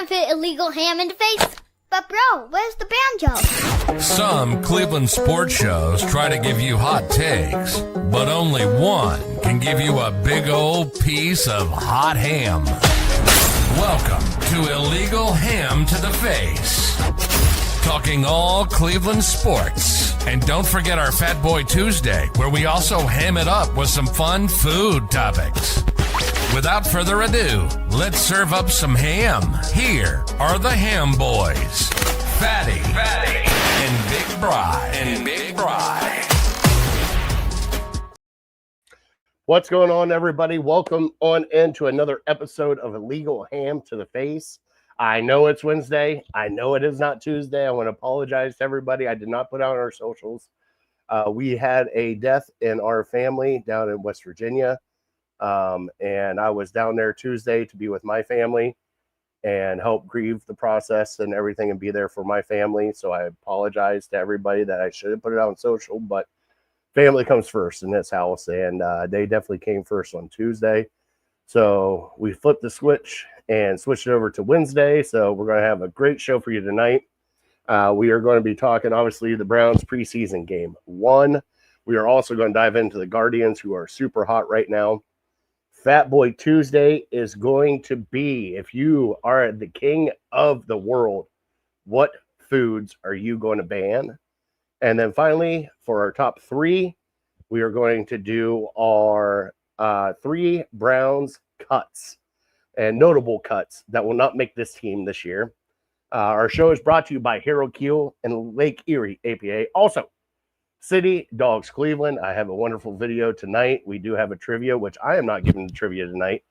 give it illegal ham in the face. But bro, where's the banjo? Some Cleveland sports shows try to give you hot takes, but only one can give you a big old piece of hot ham. Welcome to Illegal Ham to the Face. Talking all Cleveland sports. And don't forget our Fat Boy Tuesday, where we also ham it up with some fun food topics. Without further ado, let's serve up some ham. Here are the Ham Boys, Fatty, and Big Bry. What's going on, everybody? Welcome on into another episode of Illegal Ham to the Face. I know it's Wednesday. I know it is not Tuesday. I want to apologize to everybody. I did not put out on our socials. We had a death in our family down in West Virginia. And I was down there Tuesday to be with my family and help grieve the process and everything and be there for my family. So I apologize to everybody that I should have put it out on social, but family comes first in this house. And they definitely came first on Tuesday. So we flipped the switch and switched it over to Wednesday. So we're going to have a great show for you tonight. We are going to be talking, obviously, the Browns preseason game 1. We are also going to dive into the Guardians, who are super hot right now. Fat Boy Tuesday is going to be, if you are the king of the world, what foods are you going to ban? And then finally, for our top 3, we are going to do our 3 Browns cuts and notable cuts that will not make this team this year. Our show is brought to you by Hero Q and Lake Erie APA. Also, City Dogs Cleveland. I have a wonderful video tonight. We do have a trivia, which I am not giving the trivia tonight,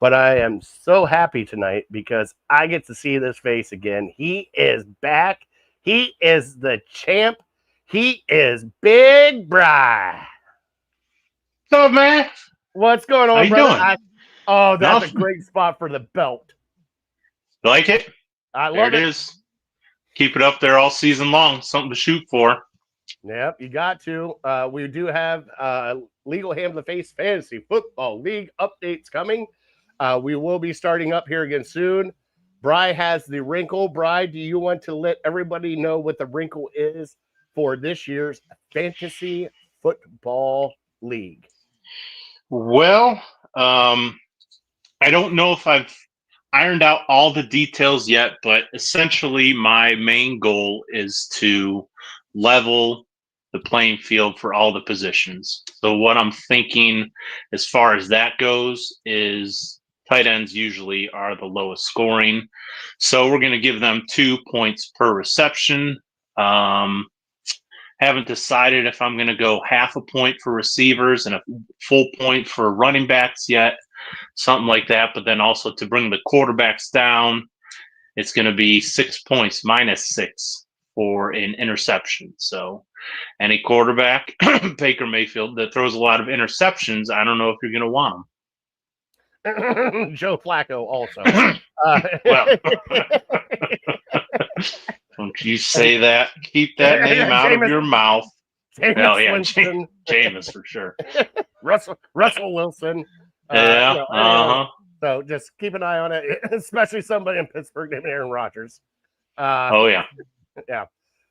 but I am so happy tonight because I get to see this face again. He is back. He is the champ. He is Big Bry. What's up, man? What's going on, How you brother? doing? That's a great spot for the belt. Like it? I love There it is. Keep it up there all season long. Something to shoot for. Yep, you got to. We do have Legal Ham to the Face Fantasy Football League updates coming. We will be starting up here again soon. Bry has the wrinkle. Bry, do you want to let everybody know what the wrinkle is for this year's Fantasy Football League? Well, I don't know if I've ironed out all the details yet, but essentially my main goal is to level the playing field for all the positions. So what I'm thinking as far as that goes is tight ends usually are the lowest scoring. So we're going to give them 2 points per reception. Haven't decided if I'm going to go half a point for receivers and a full point for running backs yet, something like that. But then also to bring the quarterbacks down, it's going to be 6 points -6 for an interception. So any quarterback, Baker Mayfield, that throws a lot of interceptions, I don't know if you're going to want them. Joe Flacco also. Well, don't you say that. Keep that name out of your mouth. Jameis for sure. Russell Wilson. So just keep an eye on it, especially somebody in Pittsburgh named Aaron Rodgers. Yeah.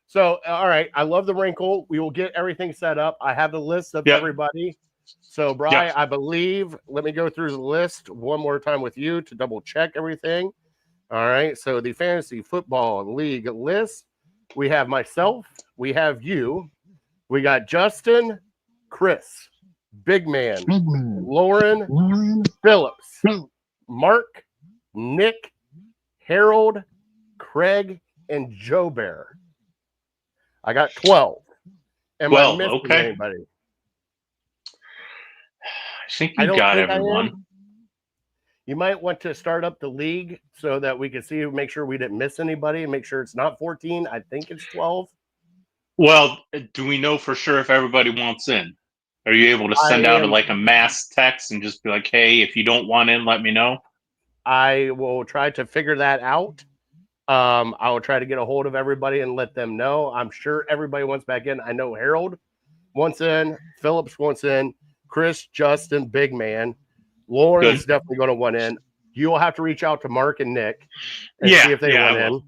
So, all right. I love the wrinkle. We will get everything set up. I have the list of everybody. So, Bri, I believe, let me go through the list one more time with you to double check everything. All right. So, the Fantasy Football League list, we have myself. We have you. We got Justin, Chris, Big Man, Lauren, Phillips, Mark, Nick, Harold, Craig, and Joe Bear. I got 12. Am I missing anybody? I think you got everyone. You might want to start up the league so that we can see, make sure we didn't miss anybody, and make sure it's not 14. I think it's 12. Well, do we know for sure if everybody wants in? Are you able to send out a mass text and just be like, hey, if you don't want in, let me know? I will try to figure that out. I will try to get a hold of everybody and let them know. I'm sure everybody wants back in. I know Harold wants in. Phillips wants in. Chris, Justin, Big Man. Lauren's definitely going to want in. you'll have to reach out to Mark and Nick and see if they want I in. will,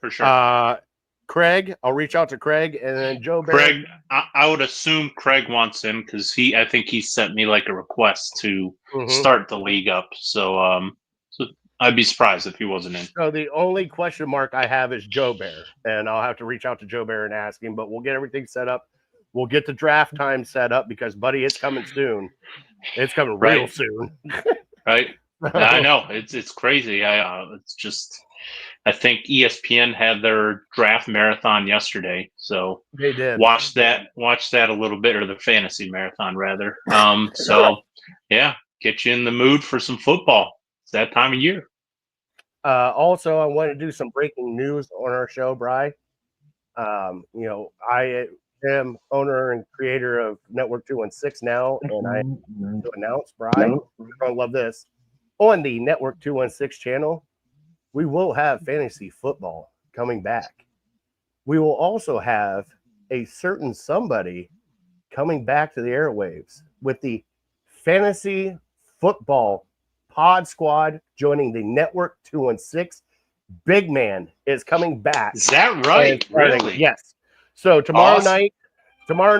for sure. Craig, I'll reach out to Craig, and then Joe Craig, Barry. I would assume Craig wants in because I think he sent me like a request to Mhm. start the league up. So, so I'd be surprised if he wasn't in. So the only question mark I have is Joe Bear, and I'll have to reach out to Joe Bear and ask him. But we'll get everything set up. We'll get the draft time set up because, buddy, it's coming soon. It's coming real Right. soon. Right. I know it's crazy. It's just I think ESPN had their draft marathon yesterday, so They did. watch that a little bit, or the fantasy marathon rather. So yeah, get you in the mood for some football. It's that time of year. Also, I want to do some breaking news on our show, Bry. I am owner and creator of Network 216 now, and I to announce, Bry, you're gonna love this. On the Network 216 channel, we will have fantasy football coming back. We will also have a certain somebody coming back to the airwaves with the fantasy football pod squad joining the Network 216. Big Man is coming back. Is that right? Really? Yes. So tomorrow Awesome.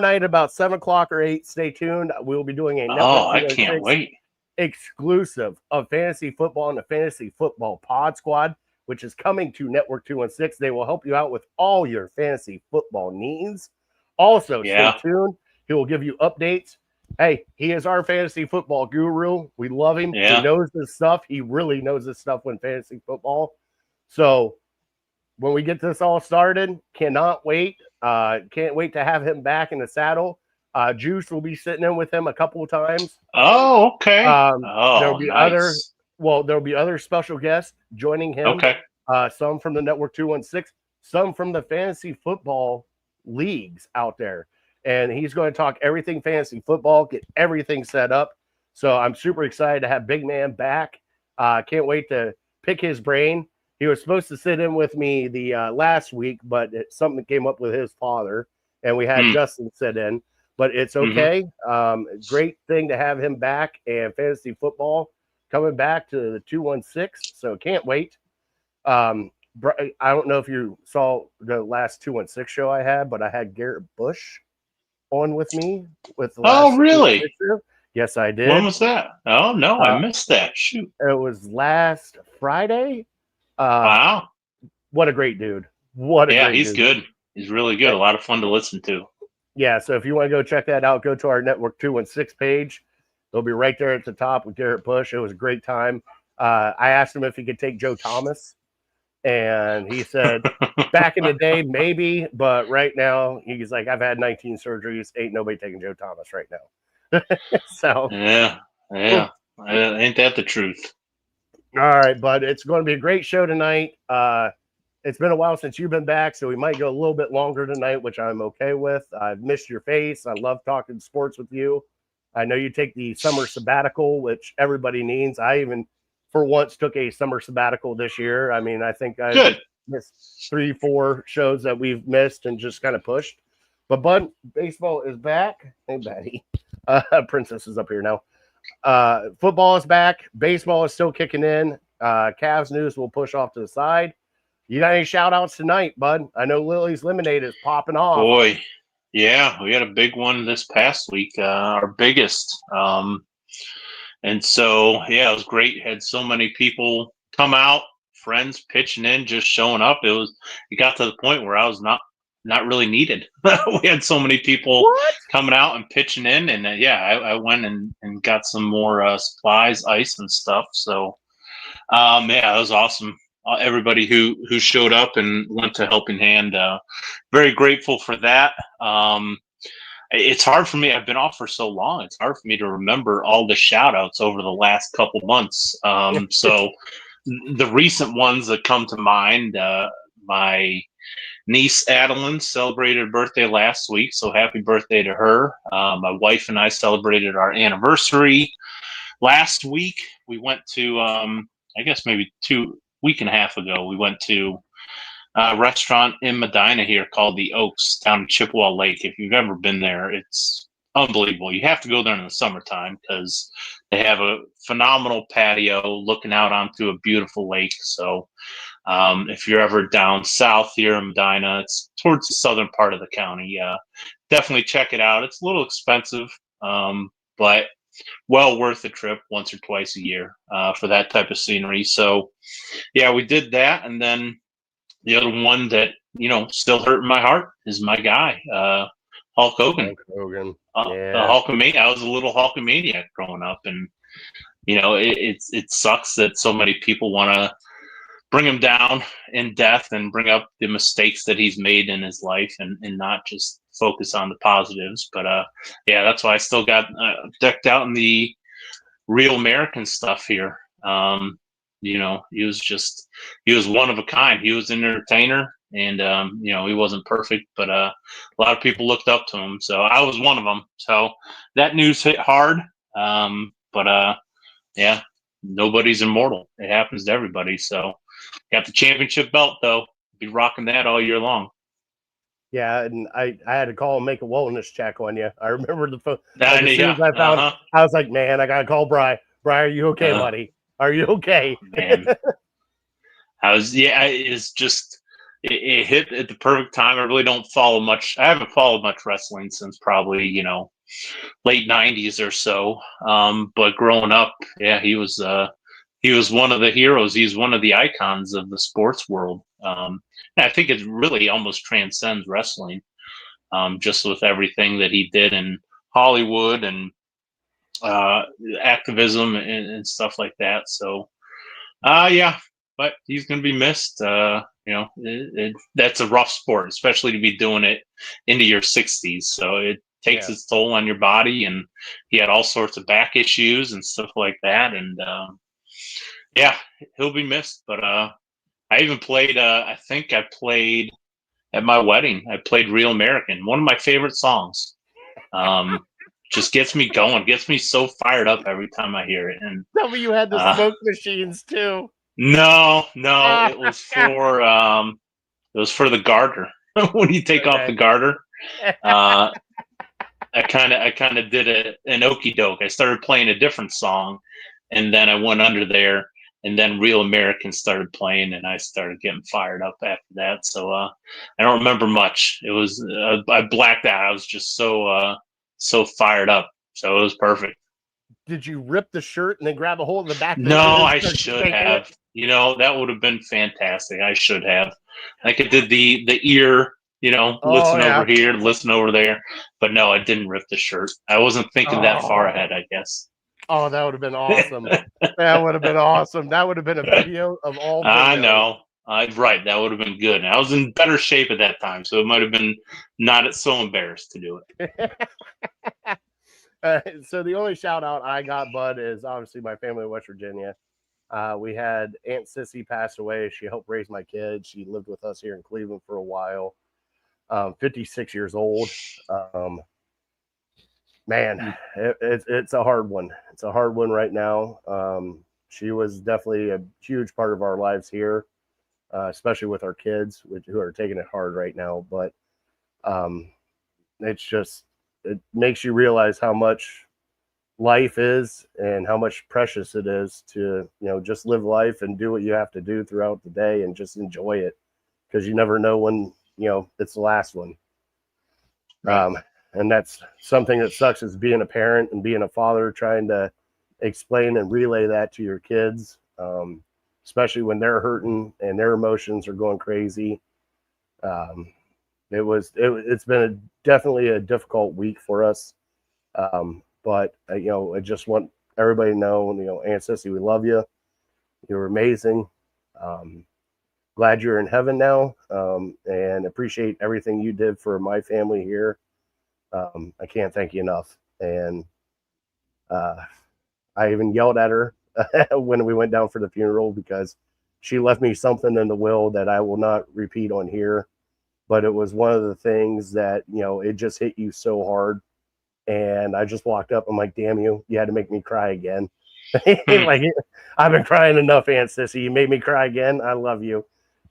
night about 7:00 or 8, stay tuned. We'll be doing a Network I 216 can't wait. exclusive of fantasy football and the fantasy football pod squad, which is coming to Network 216. They will help you out with all your fantasy football needs. Also, stay tuned. He will give you updates. Hey, he is our fantasy football guru. We love him. Yeah. He knows his stuff. He really knows his stuff when fantasy football. So when we get this all started, cannot wait. Can't wait to have him back in the saddle. Juice will be sitting in with him a couple of times. Oh, okay. There'll be nice. there'll be other special guests joining him. Okay. Some from the Network 216, some from the fantasy football leagues out there. And he's going to talk everything fantasy football, get everything set up. So I'm super excited to have Big Man back. Can't wait to pick his brain. He was supposed to sit in with me the last week, but something came up with his father, and we had Justin sit in. But it's okay. Great thing to have him back, and fantasy football coming back to the 216. So can't wait. I don't know if you saw the last 216 show I had, but I had Garrett Bush on with me with the last really? show. Yes, I did. When was that? Oh no, I missed that. Shoot. It was last Friday. Wow. What a great dude. He's good. He's really good. A lot of fun to listen to. Yeah, so if you want to go check that out, go to our Network 216 page. It'll be right there at the top with Garrett Bush. It was a great time. I asked him if he could take Joe Thomas, and he said back in the day, maybe, but right now, he's like, I've had 19 surgeries. Ain't nobody taking Joe Thomas right now. So yeah. Ain't that the truth? All right, bud. It's going to be a great show tonight. It's been a while since you've been back, so we might go a little bit longer tonight, which I'm okay with. I've missed your face. I love talking sports with you. I know you take the summer sabbatical, which everybody needs. I even, for once, took a summer sabbatical this year. I mean, I think I missed 3-4 shows that we've missed and just kind of pushed. But, bud, baseball is back. Hey, Betty. Princess is up here now. Football is back. Baseball is still kicking in. Cavs news will push off to the side. You got any shout outs tonight, bud? I know Lily's Lemonade is popping off. Boy, yeah, we had a big one this past week, our biggest. And so, yeah, it was great. Had so many people come out, friends pitching in, just showing up. It got to the point where I was not really needed. We had so many people coming out and pitching in, and I went and got some more supplies, ice and stuff. So, yeah, it was awesome. Everybody who showed up and lent a helping hand, very grateful for that. It's hard for me. I've been off for so long. It's hard for me to remember all the shout outs over the last couple months. So the recent ones that come to mind, my niece Adeline celebrated her birthday last week. So happy birthday to her. My wife and I celebrated our anniversary last week. We went to, I guess maybe 2 week and a half ago, we went to a restaurant in Medina here called the Oaks down in Chippewa Lake. If you've ever been there, it's unbelievable. You have to go there in the summertime because they have a phenomenal patio looking out onto a beautiful lake. So if you're ever down south here in Medina, it's towards the southern part of the county. Definitely check it out. It's a little expensive, but well worth the trip once or twice a year for that type of scenery. So, yeah, we did that. And then the other one that, still hurting my heart is my guy, Hulk Hogan. Hulk Hogan. The Yeah. Hulkamania. I was a little Hulkamaniac growing up, and it sucks that so many people want to bring him down in death and bring up the mistakes that he's made in his life, and not just focus on the positives. But yeah, that's why I still got decked out in the real American stuff here. He was one of a kind. He was an entertainer, and he wasn't perfect, but a lot of people looked up to him. So I was one of them. So that news hit hard. But yeah, nobody's immortal. It happens to everybody. So got the championship belt though. Be rocking that all year long. Yeah, and I had to call and make a wellness check on you. I remember the phone. As soon as I found, I was like, man, I gotta call Bri. Bri, are you okay, buddy? Are you okay? Man, it's just it hit at the perfect time. I really don't follow much. I haven't followed much wrestling since probably late '90s or so. But growing up, yeah, he was one of the heroes. He's one of the icons of the sports world. I think it really almost transcends wrestling, just with everything that he did in Hollywood and activism and stuff like that. So, yeah, but he's going to be missed. That's a rough sport, especially to be doing it into your 60s. So it takes its toll on your body, and he had all sorts of back issues and stuff like that. And yeah, he'll be missed. But I even played. I think I played at my wedding. I played "Real American," one of my favorite songs. Just gets me going, gets me so fired up every time I hear it. And tell me you had the smoke machines too. No, it was for the garter. When you take off the garter, I kind of did an okie doke. I started playing a different song, and then I went under there, and then Real American started playing, and I started getting fired up after that. So I don't remember much. It was I blacked out. I was just so fired up. So it was perfect. Did you rip the shirt and then grab a hold of the back? No, I should have. That would have been fantastic. I should have. Like I did the ear, listen over here, listen over there. But no, I didn't rip the shirt. I wasn't thinking that far ahead, I guess. Oh, that would have been awesome. That would have been awesome. That would have been a video of all videos. I know. Right. That would have been good. And I was in better shape at that time, so it might have been not so embarrassed to do it. So the only shout out I got, Bud, is obviously my family in West Virginia. We had Aunt Sissy pass away. She helped raise my kids. She lived with us here in Cleveland for a while. 56 years old. Man, it's a hard one. It's a hard one right now. She was definitely a huge part of our lives here, especially with our kids, who are taking it hard right now. But it makes you realize how much life is and how much precious it is to, just live life and do what you have to do throughout the day and just enjoy it, because you never know when, it's the last one. Right. And that's something that sucks, is being a parent and being a father, trying to explain and relay that to your kids, especially when they're hurting and their emotions are going crazy. It's been definitely a difficult week for us. But I just want everybody to know, Aunt Sissy, we love you. You're amazing. Glad you're in heaven now, and appreciate everything you did for my family here. I can't thank you enough. And I even yelled at her when we went down for the funeral, because she left me something in the will that I will not repeat on here. But it was one of the things that, it just hit you so hard. And I just walked up. I'm like, damn you had to make me cry again. Like, I've been crying enough, Aunt Sissy. You made me cry again. I love you.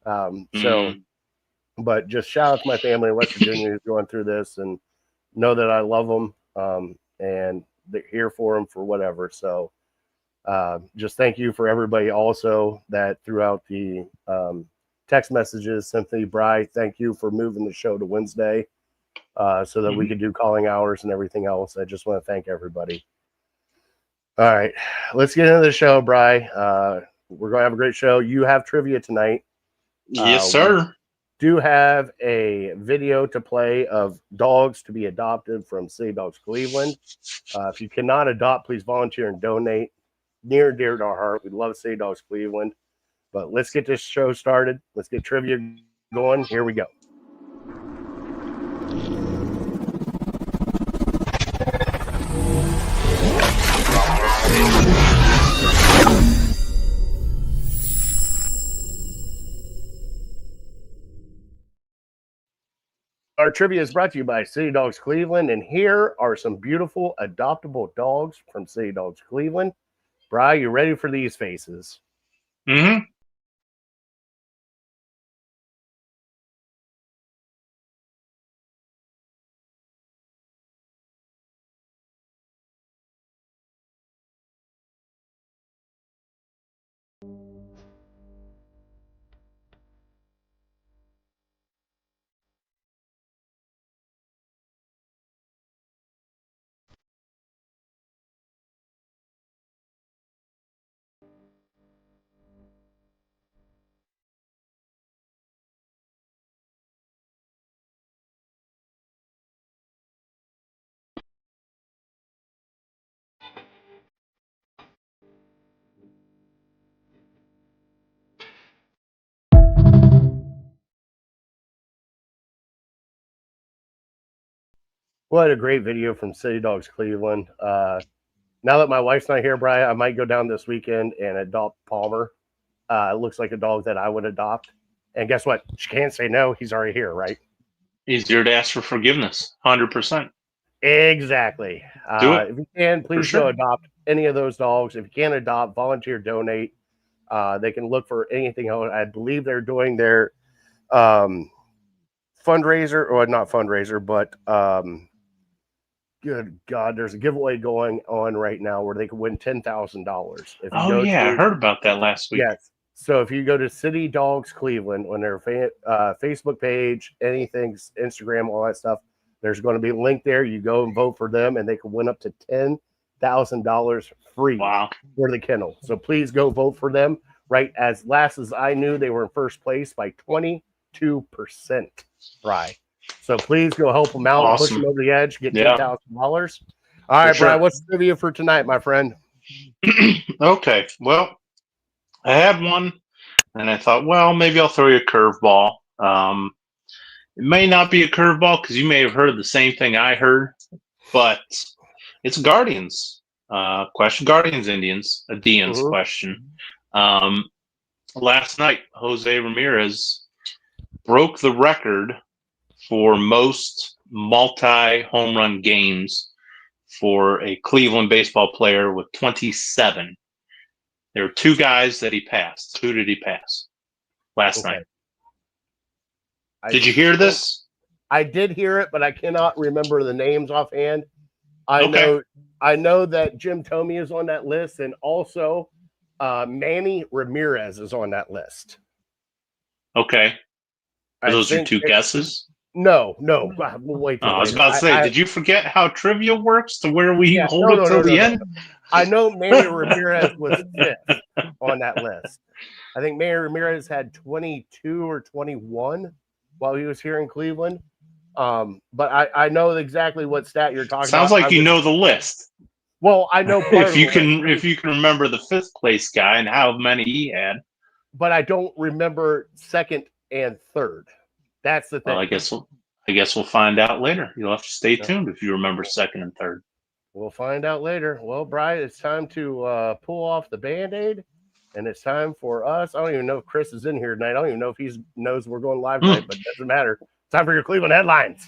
But just shout out to my family in West Virginia who's going through this, and know that I love them. and they're here for them for whatever. So just thank you for everybody also that throughout the text messages. Cynthia Bry, thank you for moving the show to Wednesday so that we could do calling hours and everything else. I just want to thank everybody. All right, let's get into the show, Bry. We're going to have a great show. You have trivia tonight. Yes, sir. Do have a video to play of dogs to be adopted from City Dogs Cleveland. If you cannot adopt, please volunteer and donate. Near and dear to our heart. We love City Dogs Cleveland. But let's get this show started. Let's get trivia going. Here we go. Our trivia is brought to you by City Dogs Cleveland, and here are some beautiful adoptable dogs from City Dogs Cleveland. Bri, you ready for these faces? Mm-hmm. What a great video from City Dogs Cleveland. Now that my wife's not here, Bri, I might go down this weekend and adopt Palmer. It looks like a dog that I would adopt. And guess what? She can't say no. He's already here, right? Easier to ask for forgiveness. 100%. Exactly. Do it. If you can, please go adopt any of those dogs. If you can't adopt, volunteer, donate. They can look for anything else. I believe they're doing their fundraiser, or not fundraiser, but good God, there's a giveaway going on right now where they can win $10,000. Oh, yeah, I heard about that last week. Yes. So if you go to City Dogs Cleveland on their Facebook page, anything, Instagram, all that stuff, there's going to be a link there. You go and vote for them, and they can win up to $10,000 free for the kennel. So please go vote for them. Right, as last as I knew, they were in first place by 22%. Right. So please go help them out, push them over the edge, get $10,000. All right, Brian, what's the trivia for tonight, my friend? Okay, well, I had one, and I thought, well, maybe I'll throw you a curveball. It may not be a curveball because you may have heard the same thing I heard, but it's Guardians question. Guardians Indians, a Deans question. Last night, Jose Ramirez broke the record for most multi-home run games for a Cleveland baseball player with 27. There were two guys that he passed. Who did he pass last night? Did you hear this? I did hear it, but I cannot remember the names offhand. I know that Jim Thome is on that list, and also Manny Ramirez is on that list. Okay. Are those your two guesses? No. We'll wait till I was about to say, did you forget how trivia works to where we hold it till the end? I know Manny Ramirez was fifth on that list. I think Manny Ramirez had 22 or 21 while he was here in Cleveland. But I know exactly what stat you're talking about. Sounds like you know the list. Well, I know if you can remember the fifth place guy and how many he had. But I don't remember second and third. That's the thing. Well, I guess we'll find out later. You'll have to stay tuned if you remember second and third. We'll find out later. Well, Brian, it's time to pull off the Band-Aid, and it's time for us. I don't even know if Chris is in here tonight. I don't even know if he knows we're going live tonight, but it doesn't matter. It's time for your Cleveland headlines.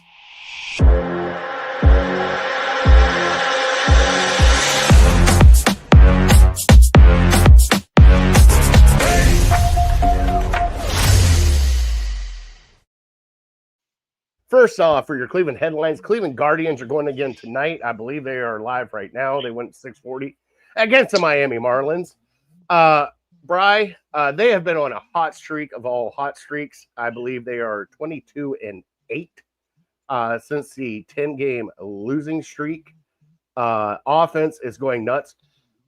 first off, for your Cleveland headlines, Cleveland Guardians are going again tonight. I believe they are live right now. They went 6:40 against the Miami Marlins. Bry, they have been on a hot streak of all hot streaks. I believe they are 22-8 since the 10-game losing streak. Offense is going nuts.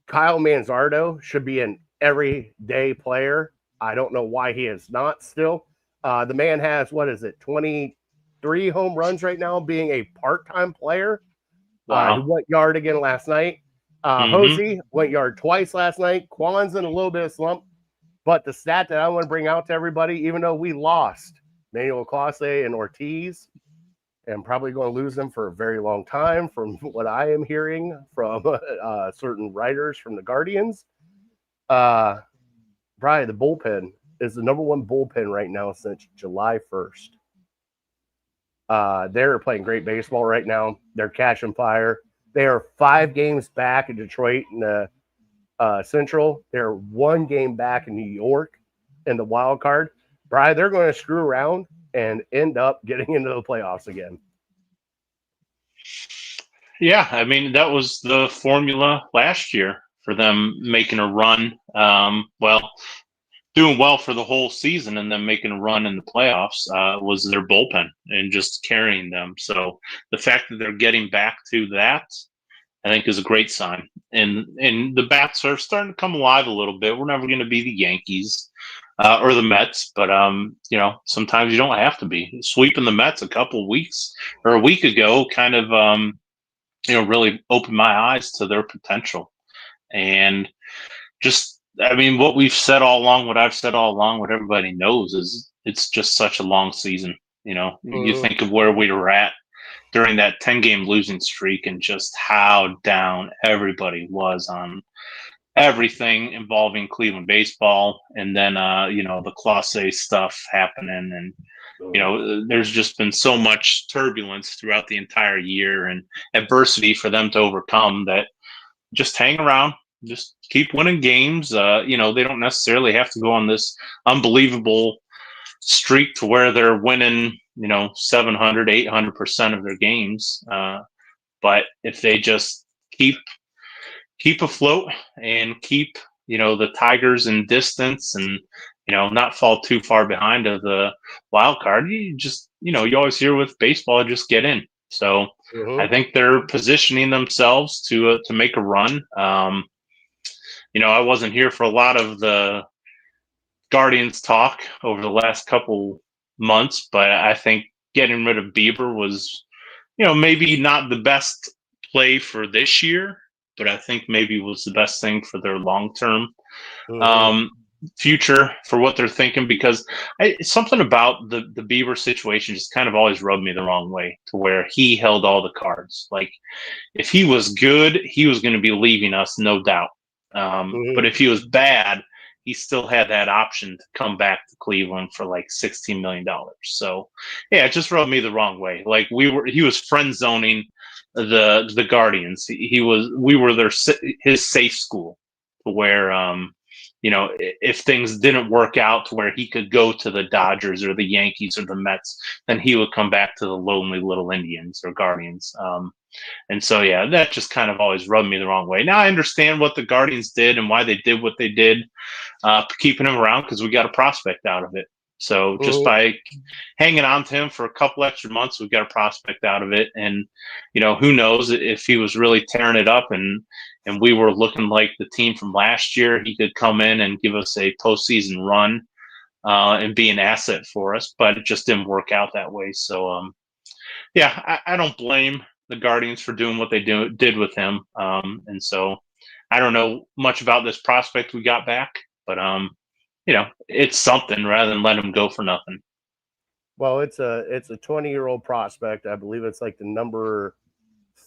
Kyle Manzardo should be an everyday player. I don't know why he is not still. The man has, 23 home runs right now, being a part-time player. Wow. He went yard again last night. Hosey went yard twice last night. Kwan's in a little bit of slump. But the stat that I want to bring out to everybody, even though we lost Manuel Clase and Ortiz, and probably going to lose them for a very long time from what I am hearing from certain writers from the Guardians, Brian, the bullpen is the number one bullpen right now since July 1st. They're playing great baseball right now. They're catching fire. They are 5 games back in Detroit in the Central. They're 1 game back in New York in the wild card. Brian, they're going to screw around and end up getting into the playoffs again. Yeah, I mean, that was the formula last year for them making a run. Doing well for the whole season and then making a run in the playoffs was their bullpen and just carrying them. So the fact that they're getting back to that, I think, is a great sign. And the bats are starting to come alive a little bit. We're never going to be the Yankees or the Mets, but sometimes you don't have to be. Sweeping the Mets a week ago kind of really opened my eyes to their potential. And just, I mean, what we've said all along, what I've said all along, what everybody knows is it's just such a long season. You think of where we were at during that 10-game losing streak and just how down everybody was on everything involving Cleveland baseball. And then, the Clase stuff happening. And, there's just been so much turbulence throughout the entire year and adversity for them to overcome that just hang around. Just keep winning games. They don't necessarily have to go on this unbelievable streak to where they're winning, 700, 800% of their games. But if they just keep afloat and keep, the Tigers in distance and, not fall too far behind of the wild card, you just, you always hear with baseball, just get in. So I think they're positioning themselves to make a run. I wasn't here for a lot of the Guardians talk over the last couple months, but I think getting rid of Bieber was, maybe not the best play for this year, but I think maybe was the best thing for their long-term future for what they're thinking, because something about the Bieber situation just kind of always rubbed me the wrong way, to where he held all the cards. Like, if he was good, he was going to be leaving us, no doubt. But if he was bad, he still had that option to come back to Cleveland for like $16 million. So yeah, it just rubbed me the wrong way. Like, he was friend zoning the Guardians. We were his safe school, where if things didn't work out to where he could go to the Dodgers or the Yankees or the Mets, then he would come back to the lonely little Indians or Guardians. And so, yeah, that just kind of always rubbed me the wrong way. Now I understand what the Guardians did and why they did what they did, keeping him around, because we got a prospect out of it. So just by hanging on to him for a couple extra months, we've got a prospect out of it. And, who knows if he was really tearing it up and we were looking like the team from last year, he could come in and give us a postseason run and be an asset for us. But it just didn't work out that way. So, I don't blame the Guardians for doing what they did with him. And so I don't know much about this prospect we got back, but it's something rather than let him go for nothing. Well, it's a 20-year-old prospect. I believe it's like the number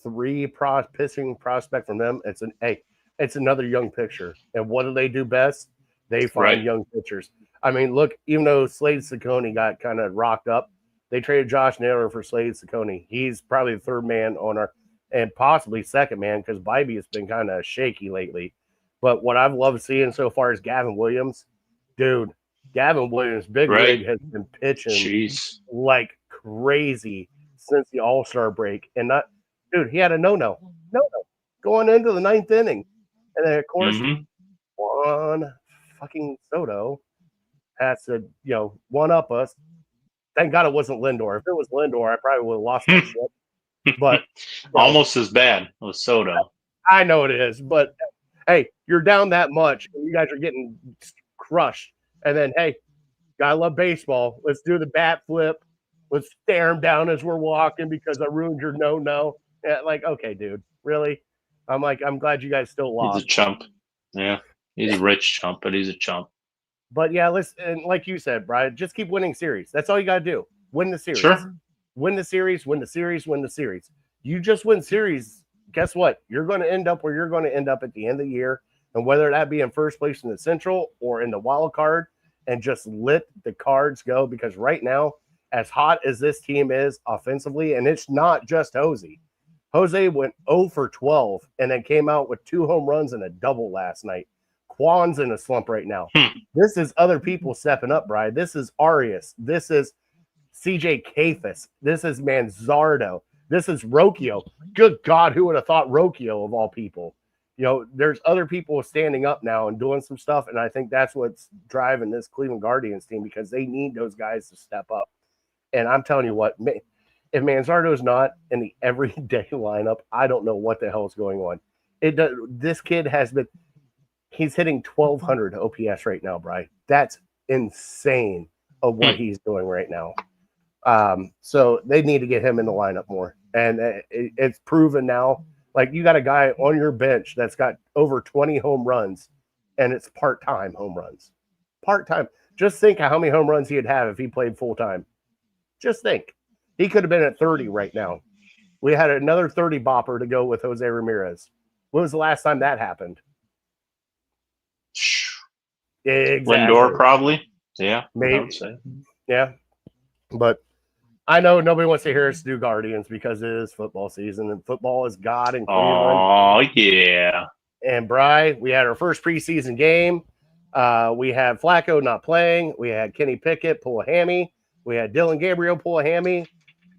3 pitching prospect from them. It's another young pitcher. And what do they do best? They find young pitchers. I mean, look, even though Slade Ciccone got kind of rocked up, they traded Josh Naylor for Slade Ciccone. He's probably the 3rd man on and possibly 2nd man, because Bybee has been kind of shaky lately. But what I've loved seeing so far is Gavin Williams. Dude, Gavin Williams, big league, has been pitching like crazy. since the All-Star break. And he had a no going into the ninth inning. And then, of course, Juan fucking Soto has to, one up us. Thank God it wasn't Lindor. If it was Lindor, I probably would have lost my shit. But almost as bad with Soto. I know it is, but hey, you're down that much, and you guys are getting crushed. And then, hey, gotta love baseball. Let's do the bat flip. Let's stare him down as we're walking because I ruined your no. Yeah, like, okay, dude, really? I'm glad you guys still lost. He's a chump. Yeah, he's a rich chump, but he's a chump. But yeah, and like you said, Brian, just keep winning series. That's all you gotta do. Win the series. Sure. Win the series. Win the series. Win the series. You just win series. Guess what? You're going to end up where you're going to end up at the end of the year, and whether that be in first place in the Central or in the wild card, and just let the cards go. Because right now, as hot as this team is offensively, and it's not just Jose. Jose went 0 for 12 and then came out with 2 home runs and a double last night. Quan's in a slump right now. This is other people stepping up, Brian. This is Arias. This is CJ Kafis. This is Manzardo. This is Rocchio. Good God, who would have thought Rocchio of all people? There's other people standing up now and doing some stuff, and I think that's what's driving this Cleveland Guardians team because they need those guys to step up. And I'm telling you what, if Manzardo's not in the everyday lineup, I don't know what the hell is going on. This kid has been – he's hitting 1,200 OPS right now, Brian. That's insane of what he's doing right now. So they need to get him in the lineup more. And it's proven now. Like, you got a guy on your bench that's got over 20 home runs, and it's part-time home runs. Part-time. Just think how many home runs he'd have if he played full-time. Just think. He could have been at 30 right now. We had another 30 bopper to go with Jose Ramirez. When was the last time that happened? Exactly. Lindor, probably. Yeah. Maybe. I would say. Yeah. But I know nobody wants to hear us do Guardians because it is football season and football is God in Cleveland. Oh, yeah. And Bri, we had our first preseason game. We had Flacco not playing. We had Kenny Pickett pull a hammy. We had Dylan Gabriel pull a hammy.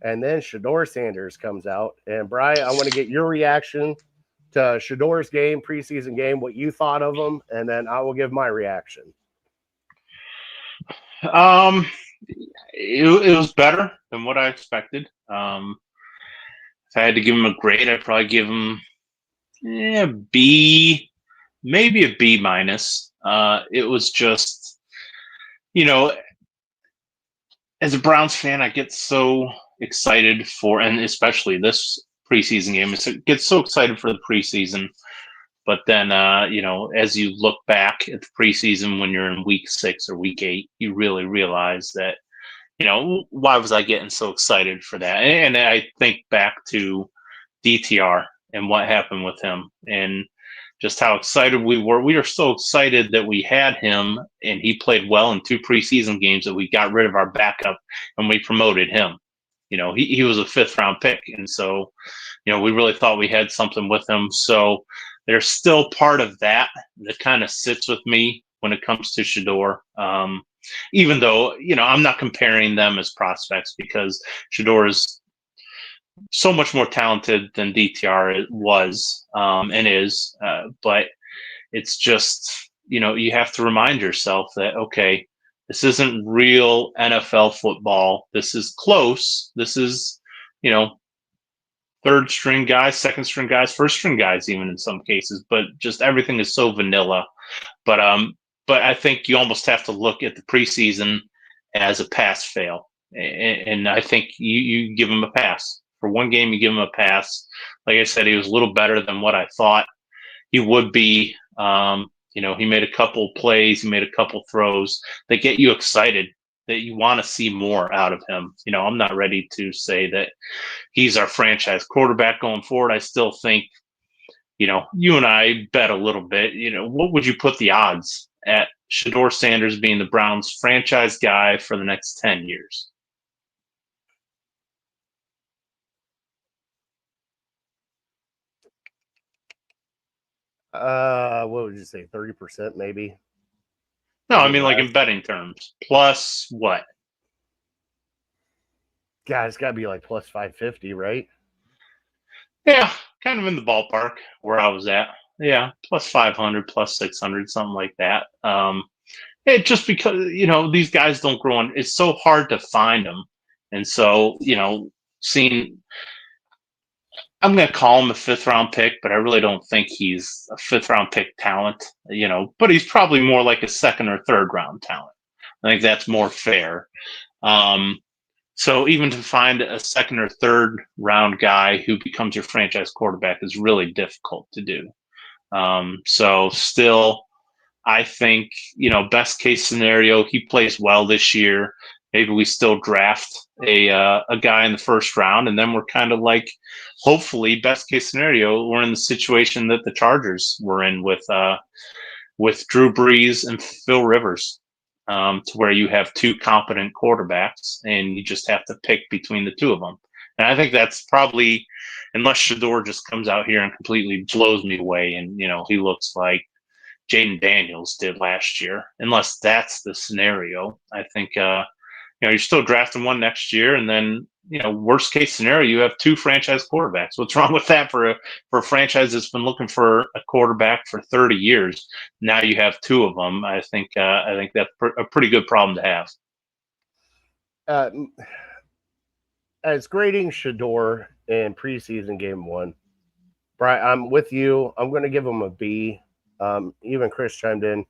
And then Shador Sanders comes out. And Bri, I want to get your reaction to Shador's game, preseason game, what you thought of him, and then I will give my reaction. It was better than what I expected. If I had to give him a grade, I'd probably give him B, maybe a B minus. It was just, as a Browns fan, I get so excited and especially this preseason game, I get so excited for the preseason. But then, as you look back at the preseason when you're in week 6 or week 8, you really realize that, why was I getting so excited for that? And I think back to DTR and what happened with him and just how excited we were. We were so excited that we had him and he played well in 2 preseason games that we got rid of our backup and we promoted him. He was a 5th round pick. And so, we really thought we had something with him. So there's still part of that kind of sits with me when it comes to Shador. Even though, I'm not comparing them as prospects because Shador is so much more talented than DTR was and is. But it's just, you have to remind yourself that, okay, this isn't real NFL football. This is close. This is, 3rd string guys, 2nd string guys, 1st string guys, even in some cases, but just everything is so vanilla. But I think you almost have to look at the preseason as a pass fail. And I think you give him a pass. For one game, you give him a pass. Like I said, he was a little better than what I thought he would be. He made a couple plays, he made a couple throws that get you excited, that you want to see more out of him. I'm not ready to say that he's our franchise quarterback going forward. I still think, you and I bet a little bit, what would you put the odds at Shador Sanders being the Browns franchise guy for the next 10 years? What would you say? 30% maybe? No, I mean, like in betting terms. Plus what? God, it's got to be like plus 550, right? Yeah, kind of in the ballpark where I was at. Yeah, plus 500, plus 600, something like that. It just because these guys don't grow on. It's so hard to find them, and so seeing. I'm going to call him a 5th-round pick, but I really don't think he's a 5th-round pick talent. But he's probably more like a 2nd or 3rd-round talent. I think that's more fair. So even to find a 2nd or 3rd-round guy who becomes your franchise quarterback is really difficult to do. So still, I think, best case scenario, he plays well this year. Maybe we still draft a guy in the 1st round, and then we're kind of like, hopefully, best case scenario, we're in the situation that the Chargers were in with Drew Brees and Phil Rivers, to where you have 2 competent quarterbacks, and you just have to pick between the 2 of them. And I think that's probably, unless Shador just comes out here and completely blows me away, and he looks like Jaden Daniels did last year. Unless that's the scenario, I think you're still drafting one next year, and then worst case scenario, you have 2 franchise quarterbacks. What's wrong with that for a franchise that's been looking for a quarterback for 30 years? Now you have 2 of them. I think that's a pretty good problem to have. As grading Shador in preseason game 1, Brian, I'm with you. I'm going to give him a B. Even Chris chimed in.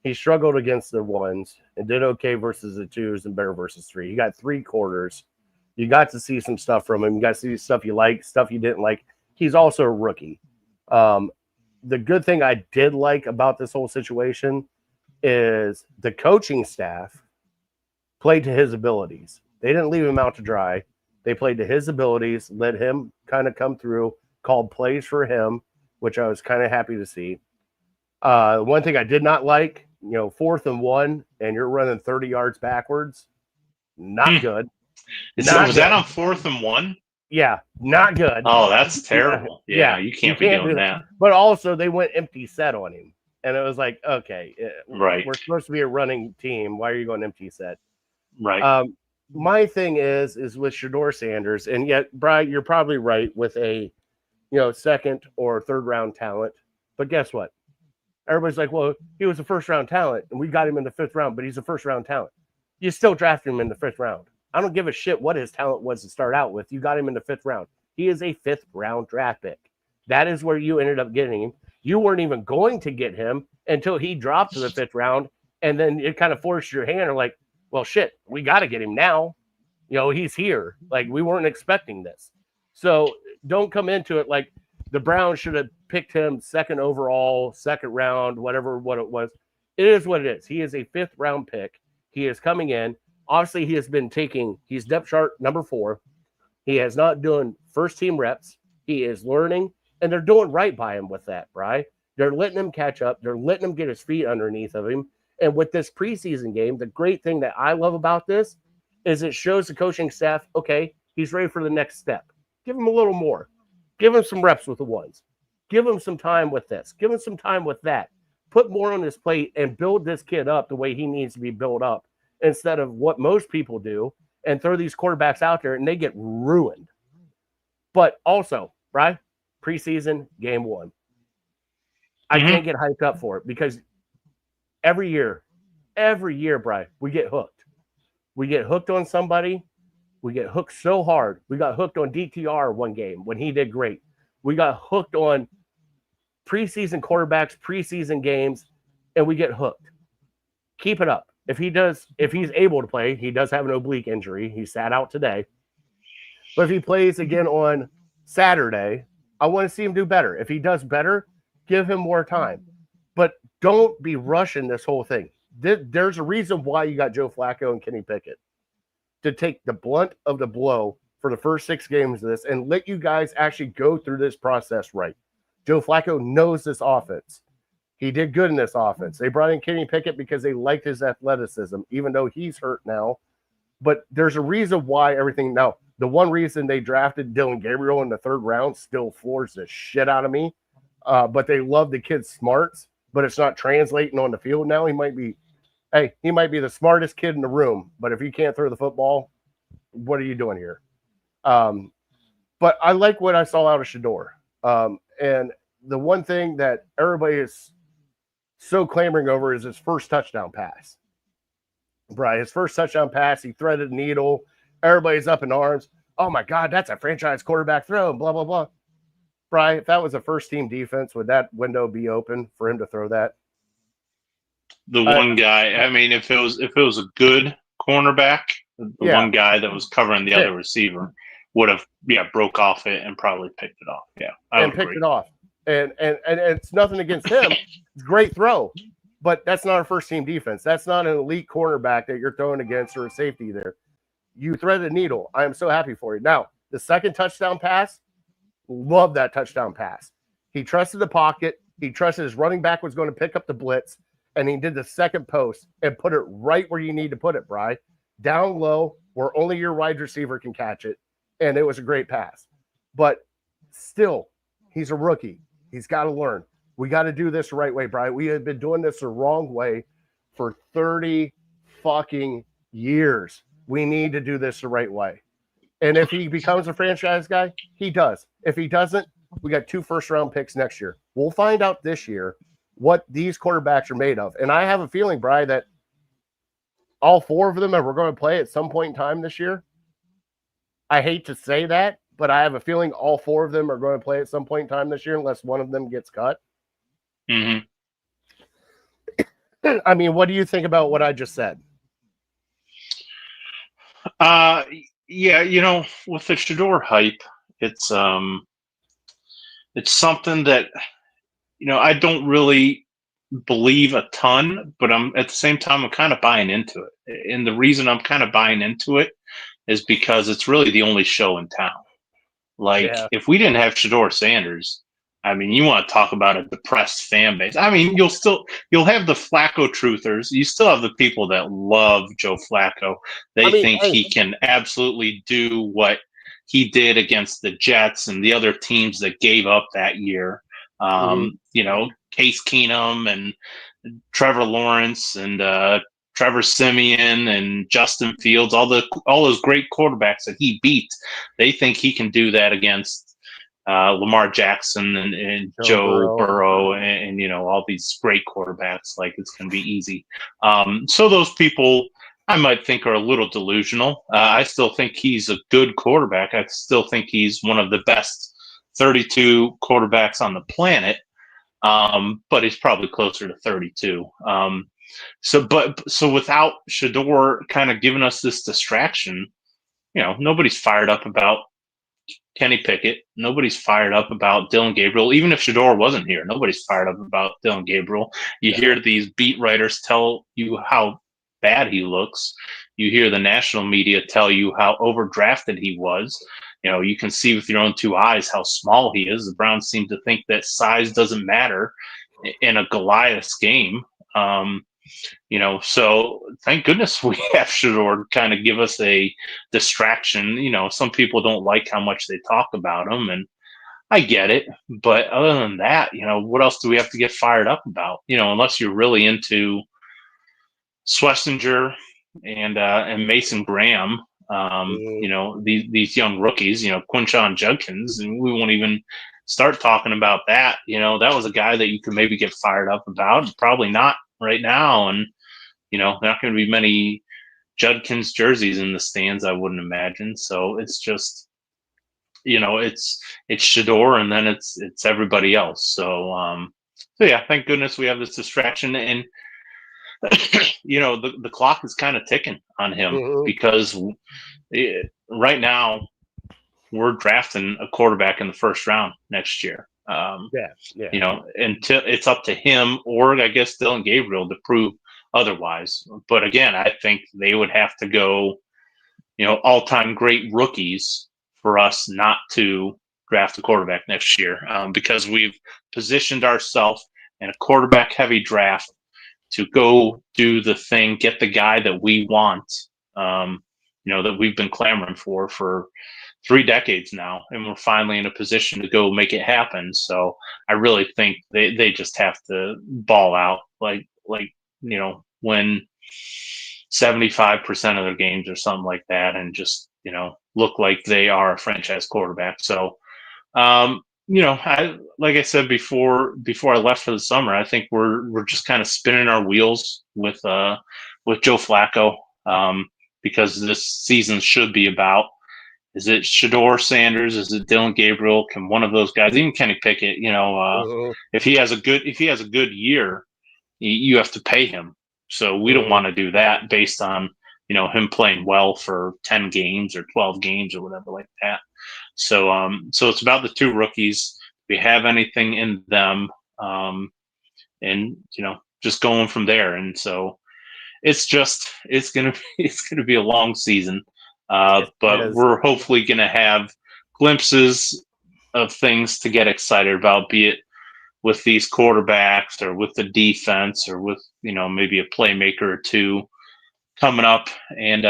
He struggled against the 1s and did okay versus the 2s and better versus 3. He got 3 quarters. You got to see some stuff from him. You got to see stuff you like, stuff you didn't like. He's also a rookie. The good thing I did like about this whole situation is the coaching staff played to his abilities. They didn't leave him out to dry. They played to his abilities, let him kind of come through, called plays for him, which I was kind of happy to see. One thing I did not like, 4th and 1, and you're running 30 yards backwards. Not good. Was that on 4th and 1? Yeah, not good. Oh, that's terrible. Yeah, you can't be doing that. But also, they went empty set on him. And it was like, okay, right. We're supposed to be a running team. Why are you going empty set? Right. My thing is with Shador Sanders, and yet, Brian, you're probably right with a, 2nd or 3rd round talent. But guess what? Everybody's like, well, he was a 1st round talent, and we got him in the 5th round, but he's a 1st round talent. You still drafted him in the 5th round. I don't give a shit what his talent was to start out with. You got him in the 5th round. He is a 5th round draft pick. That is where you ended up getting him. You weren't even going to get him until he dropped to the 5th round, and then it kind of forced your hand. Or like, well, shit, we got to get him now. He's here. Like, we weren't expecting this. So don't come into it like the Browns should have picked him 2nd overall, 2nd round, whatever what it was. It is what it is. He is a 5th round pick. He is coming in. Obviously, he's depth chart number 4. He has not done 1st team reps. He is learning, and they're doing right by him with that, right? They're letting him catch up. They're letting him get his feet underneath of him. And with this preseason game, the great thing that I love about this is it shows the coaching staff, okay, he's ready for the next step. Give him a little more. Give him some reps with the 1s. Give him some time with this. Give him some time with that. Put more on his plate and build this kid up the way he needs to be built up instead of what most people do and throw these quarterbacks out there and they get ruined. But also, right, preseason game 1. I can't get hyped up for it because every year, Brian, we get hooked. We get hooked on somebody. We get hooked so hard. We got hooked on DTR one game when he did great. We got hooked on preseason quarterbacks, preseason games, and we get hooked. Keep it up. If he's able to play, he does have an oblique injury. He sat out today. But if he plays again on Saturday, I want to see him do better. If he does better, give him more time. But don't be rushing this whole thing. There's a reason why you got Joe Flacco and Kenny Pickett to take the blunt of the blow for the first 6 games of this and let you guys actually go through this process right. Joe Flacco knows this offense. He did good in this offense. They brought in Kenny Pickett because they liked his athleticism, even though he's hurt now. But there's a reason why everything – now, the one reason they drafted Dylan Gabriel in the 3rd round still floors the shit out of me. But they love the kid's smarts, but it's not translating on the field now. He might be the smartest kid in the room, but if you can't throw the football, what are you doing here? But I like what I saw out of Shador. And the one thing that everybody is so clamoring over is his first touchdown pass. Right, his first touchdown pass, he threaded the needle. Everybody's up in arms. Oh my God, that's a franchise quarterback throw, and blah, blah, blah. Brian, if that was a first team defense, would that window be open for him to throw that? The one guy, I mean, if it was a good cornerback, the one guy that was covering the other receiver would have broke off it and probably picked it off. Yeah, I would picked agree. it off. And it's nothing against him. It's a great throw. But that's not a first team defense. That's not an elite cornerback that you're throwing against or a safety there. You threaded a needle. I am so happy for you. Now, the second touchdown pass, love that touchdown pass. He trusted the pocket. He trusted his running back was going to pick up the blitz, and he did the second post and put it right where you need to put it, Bri. Down low where only your wide receiver can catch it, and it was a great pass. But still, he's a rookie. He's got to learn. We got to do this the right way, Brian. We have been doing this the wrong way for 30 fucking years. We need to do this the right way. And if he becomes a franchise guy, he does. If he doesn't, we got 2 first-round picks next year. We'll find out this year what these quarterbacks are made of. And I have a feeling, Brian, that all 4 of them are going to play at some point in time this year. I hate to say that, but I have a feeling all 4 of them are going to play at some point in time this year unless one of them gets cut. Mm-hmm. I mean, what do you think about what I just said? Yeah, with the Shador hype, it's something that I don't really believe a ton, but I'm at the same time I'm kind of buying into it. And the reason I'm kind of buying into it is because it's really the only show in town. Like, if we didn't have Shador Sanders, I mean, you want to talk about a depressed fan base. I mean, you'll have the Flacco truthers. You still have the people that love Joe Flacco. They think he can absolutely do what he did against the Jets and the other teams that gave up that year. Case Keenum and Trevor Lawrence and Trevor Siemian and Justin Fields, all those great quarterbacks that he beat. They think he can do that against Lamar Jackson and Joe Burrow and all these great quarterbacks. Like, it's going to be easy. So those people I might think are a little delusional. I still think he's a good quarterback. I still think he's one of the best 32 quarterbacks on the planet. But he's probably closer to 32. So without Shador kind of giving us this distraction, nobody's fired up about Kenny Pickett. Nobody's fired up about Dylan Gabriel. Even if Shador wasn't here, nobody's fired up about Dylan Gabriel. You hear these beat writers tell you how bad he looks. You hear the national media tell you how overdrafted he was. You can see with your own 2 eyes how small he is. The Browns seem to think that size doesn't matter in a Goliath's game. So thank goodness we have Shador kind of give us a distraction. Some people don't like how much they talk about him, and I get it. But other than that, what else do we have to get fired up about? Unless you're really into Schlesinger and Mason Graham, these young rookies, Quinshon Judkins, and we won't even start talking about that. That was a guy that you could maybe get fired up about. Probably not right now, and there are not going to be many Judkins jerseys in the stands, I wouldn't imagine. So it's just, it's Shador, and then it's everybody else. So yeah, thank goodness we have this distraction, and the clock is kind of ticking on him because right now we're drafting a quarterback in the first round next year. Until it's up to him or I guess Dylan Gabriel to prove otherwise. But again, I think they would have to go, all-time great rookies for us not to draft a quarterback next year because we've positioned ourselves in a quarterback-heavy draft to go do the thing, get the guy that we want, that we've been clamoring for 3 decades now, and we're finally in a position to go make it happen. So I really think they just have to ball out, like win 75% of their games or something like that, and just look like they are a franchise quarterback. So, like I said before I left for the summer, I think we're just kind of spinning our wheels with Joe Flacco, because this season should be about, is it Shador Sanders? Is it Dylan Gabriel? Can one of those guys, even Kenny Pickett, if he has a good year, you have to pay him. So we don't want to do that based on, him playing well for 10 games or 12 games or whatever like that. So it's about the two rookies. We have anything in them, and just going from there. And so it's gonna be a long season, but we're hopefully gonna have glimpses of things to get excited about, be it with these quarterbacks or with the defense or with maybe a playmaker or two coming up, and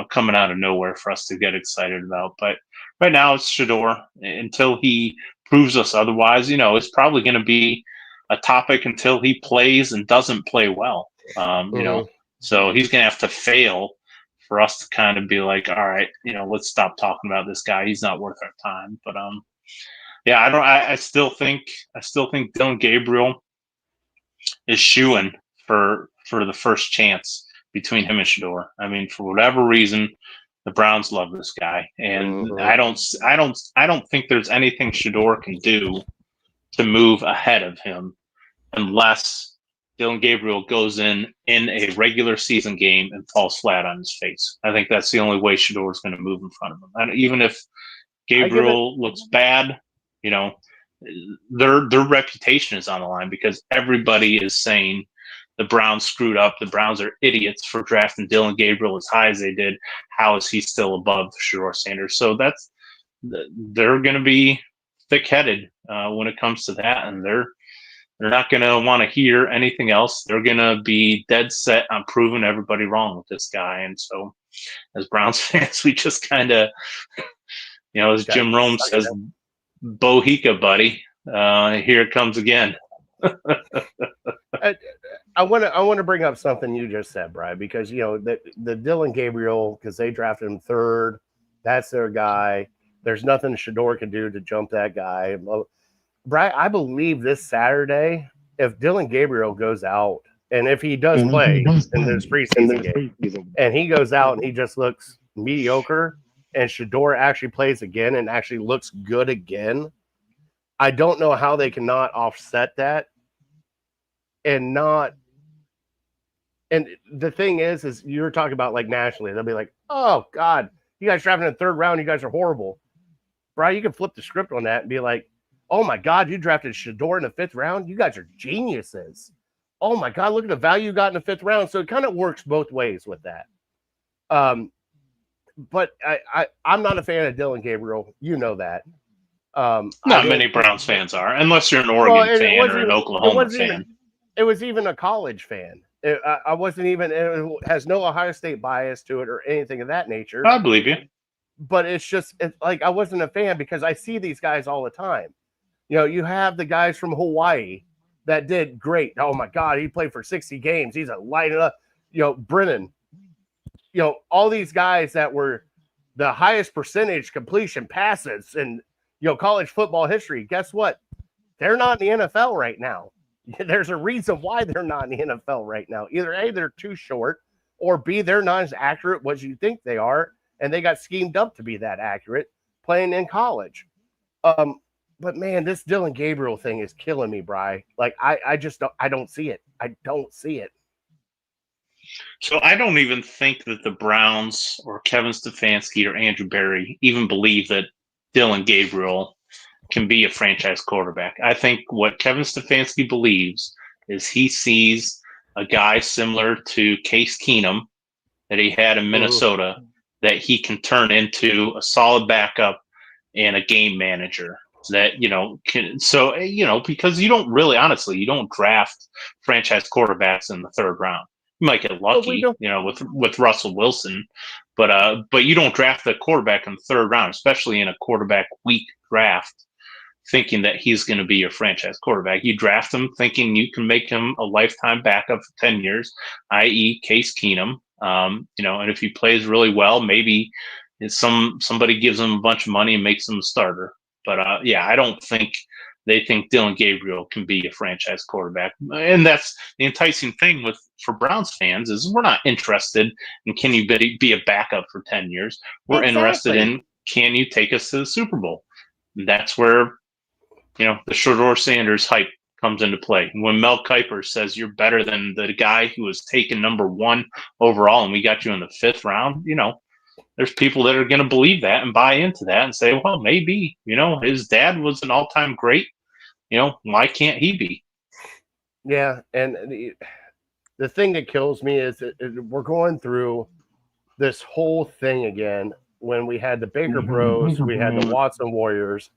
coming out of nowhere for us to get excited about. But right now it's Shador until he proves us otherwise. It's probably going to be a topic until he plays and doesn't play well. So he's going to have to fail for us to kind of be like, all right, let's stop talking about this guy. He's not worth our time. But yeah, I still think Dylan Gabriel is shooing for the first chance between him and Shador. I mean, for whatever reason, the Browns love this guy, and I don't think there's anything Shador can do to move ahead of him unless Dylan Gabriel goes in a regular season game and falls flat on his face. I think that's the only way Shador is going to move in front of him. And even if Gabriel looks bad, their reputation is on the line because everybody is saying the Browns screwed up. The Browns are idiots for drafting Dylan Gabriel as high as they did. How is he still above Shador Sanders? So they're going to be thick-headed when it comes to that, and they're not going to want to hear anything else. They're going to be dead set on proving everybody wrong with this guy. And so, as Browns fans, we just kind of, as Jim Rome says, Bohica, buddy. Here it comes again. I want to bring up something you just said, Brian, because the Dylan Gabriel, because they drafted him third, that's their guy. There's nothing Shador can do to jump that guy. Brian, I believe this Saturday, if Dylan Gabriel goes out, and if he does play in this preseason game, and he goes out and he just looks mediocre, and Shador actually plays again and actually looks good again, I don't know how they cannot offset that. And the thing is you're talking about like nationally, they'll be like, oh God, you guys drafted in the third round, you guys are horrible. Brian, you can flip the script on that and be like, oh my God, you drafted Shador in the fifth round, you guys are geniuses. Oh my God, look at the value you got in the fifth round. So it kind of works both ways with that. But I'm not a fan of Dylan Gabriel, that. Not many Browns fans are, unless you're an Oregon fan or an Oklahoma fan. It was even a college fan. I wasn't even. It has no Ohio State bias to it or anything of that nature. I believe you. But it's like I wasn't a fan because I see these guys all the time. You have the guys from Hawaii that did great. Oh my God, he played for 60 games. He's a light it up. Brennan. All these guys that were the highest percentage completion passes in college football history. Guess what? They're not in the NFL right now. There's a reason why they're not in the NFL right now. Either A, they're too short, or B, they're not as accurate as you think they are, and they got schemed up to be that accurate playing in college. But man, this Dylan Gabriel thing is killing me, Bri. Like I just don't see it. I don't see it. So I don't even think that the Browns or Kevin Stefanski or Andrew Berry even believe that Dylan Gabriel can be a franchise quarterback. I think what Kevin Stefanski believes is he sees a guy similar to Case Keenum that he had in Minnesota that he can turn into a solid backup and a game manager that, because you don't really, honestly, you don't draft franchise quarterbacks in the third round. You might get lucky, with Russell Wilson, but you don't draft a quarterback in the third round, especially in a quarterback weak draft, thinking that he's going to be your franchise quarterback. You draft him thinking you can make him a lifetime backup for 10 years, i.e. Case Keenum. And if he plays really well, maybe Somebody gives him a bunch of money and makes him a starter. But I don't think they think Dylan Gabriel can be a franchise quarterback. And that's the enticing thing for Browns fans is we're not interested in can you be a backup for 10 years. We're interested in can you take us to the Super Bowl? And that's where, the Shedeur Sanders hype comes into play. When Mel Kiper says you're better than the guy who was taken number 1 overall and we got you in the 5th round, there's people that are going to believe that and buy into that and say, well, maybe, his dad was an all-time great. Why can't he be? Yeah, and the thing that kills me is we're going through this whole thing again when we had the Baker Bros, we had the Watson Warriors,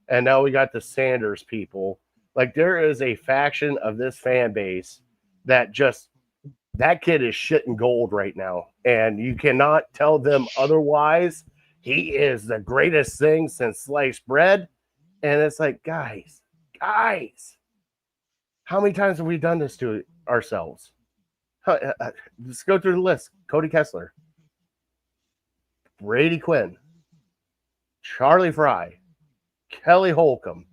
and now we got the Sanders people. Like, there is a faction of this fan base that kid is shit and gold right now, and you cannot tell them otherwise. He is the greatest thing since sliced bread, and it's like, guys, how many times have we done this to ourselves? Let's go through the list. Cody Kessler, Brady Quinn, Charlie Fry, Kelly Holcomb.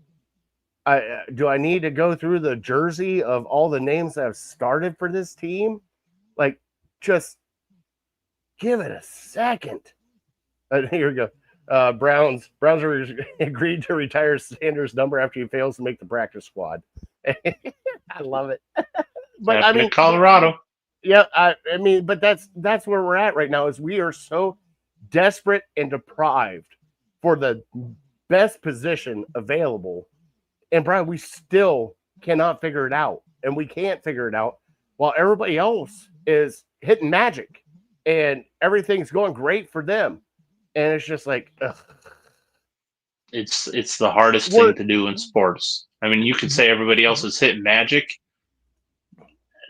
Do I need to go through the jersey of all the names that have started for this team? Like, just give it a second. Here we go. Browns agreed to retire Sanders' number after he fails to make the practice squad. I love it. But I mean, Colorado. Yeah, I mean, but that's where we're at right now. Is we are so desperate and deprived for the best position available, and Brian, we still cannot figure it out, and we can't figure it out while everybody else is hitting magic, and everything's going great for them, and it's just like, ugh. It's the hardest thing to do in sports. I mean, you could say everybody else is hitting magic.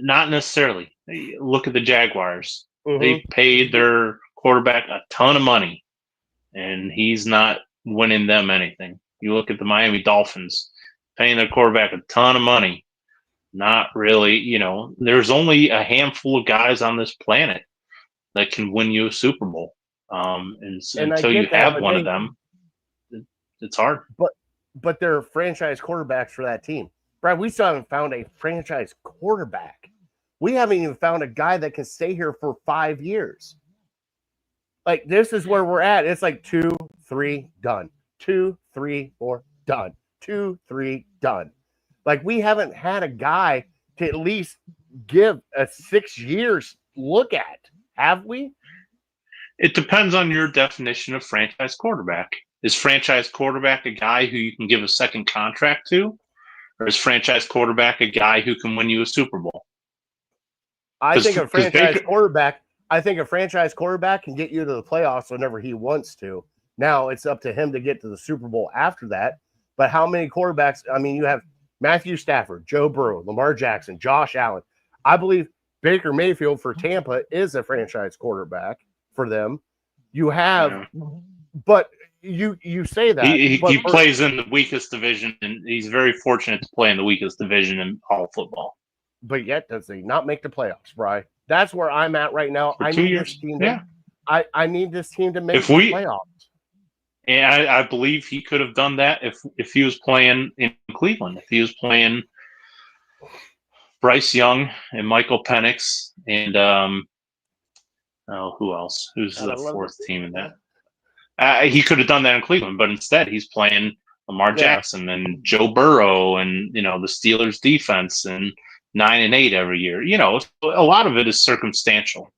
Not necessarily. Look at the Jaguars. Mm-hmm. They paid their quarterback a ton of money, and he's not winning them anything. You look at the Miami Dolphins, paying their quarterback a ton of money. Not really, there's only a handful of guys on this planet that can win you a Super Bowl. And until you have one of them, it's hard. But they're franchise quarterbacks for that team. Brad, we still haven't found a franchise quarterback. We haven't even found a guy that can stay here for 5 years. Like, this is where we're at. It's like 2, 3, done. 2, 3, 4, done. 2, 3, done. Like, we haven't had a guy to at least give a 6 years look at. Have we? It depends on your definition of franchise quarterback. Is franchise quarterback a guy who you can give a second contract to? Or is franchise quarterback a guy who can win you a Super Bowl? I think a franchise quarterback can get you to the playoffs whenever he wants to. Now it's up to him to get to the Super Bowl after that. But how many quarterbacks? I mean, you have Matthew Stafford, Joe Burrow, Lamar Jackson, Josh Allen. I believe Baker Mayfield for Tampa is a franchise quarterback for them. You have, but you say that he plays in the weakest division, and he's very fortunate to play in the weakest division in all football. But yet, does he not make the playoffs, Bri? That's where I'm at right now. I need this team. I need this team to make the playoffs. And I believe he could have done that if he was playing in Cleveland. If he was playing Bryce Young and Michael Penix and who else? Who's the fourth team in that? He could have done that in Cleveland, but instead he's playing Lamar Jackson and Joe Burrow and the Steelers defense and 9-8 every year. A lot of it is circumstantial.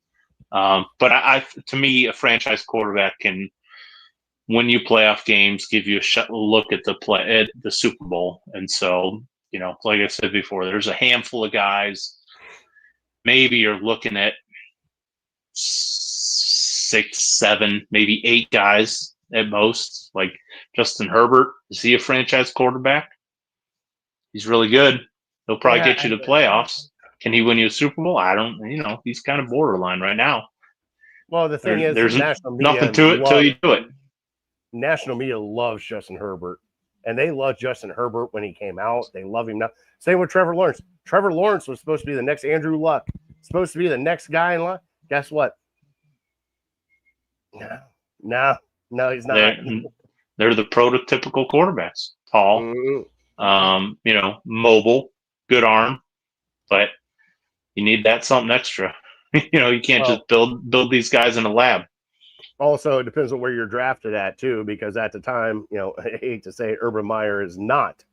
But to me, a franchise quarterback can win you playoff games, give you a look at the Super Bowl. And so, like I said before, there's a handful of guys. Maybe you're looking at 6, 7, maybe 8 guys at most. Like Justin Herbert, is he a franchise quarterback? He's really good. He'll probably get you to playoffs. Can he win you a Super Bowl? I don't. He's kind of borderline right now. Well, the thing is, there's national media nothing to it till you do it. National media loves Justin Herbert, and they loved Justin Herbert when he came out. They love him now. Same with Trevor Lawrence. Trevor Lawrence was supposed to be the next Andrew Luck, supposed to be the next guy in line. Guess what? No, he's not. They're the prototypical quarterbacks. Tall, mobile, good arm, but you need that something extra. You can't just build these guys in a lab. Also, it depends on where you're drafted at too, because at the time, I hate to say it, Urban Meyer is not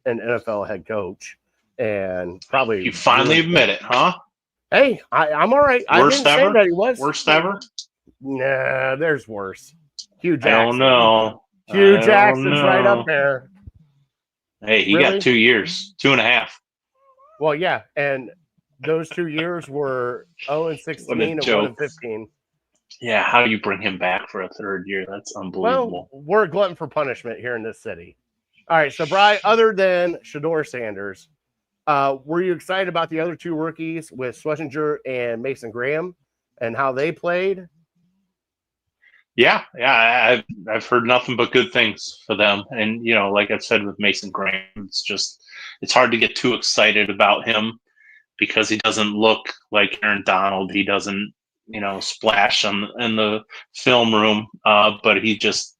an NFL head coach, and probably you finally admit it, huh? Hey, I'm all right. Worst I didn't ever? say that he was. Worst ever? Nah, there's worse. Hugh Jackson. I don't know. Hugh Jackson's right up there. Hey, he got 2 years, 2.5. Well, yeah, and those 2 years were 0-16 and 1-15. Yeah, how do you bring him back for a third year? That's unbelievable. Well, we're a glutton for punishment here in this city. All right, so Bri, other than Shedeur Sanders, were you excited about the other two rookies with Schlesinger and Mason Graham and how they played? Yeah, I've heard nothing but good things for them. And like I've said with Mason Graham, it's hard to get too excited about him because he doesn't look like Aaron Donald. He doesn't splash in the film room, but he gets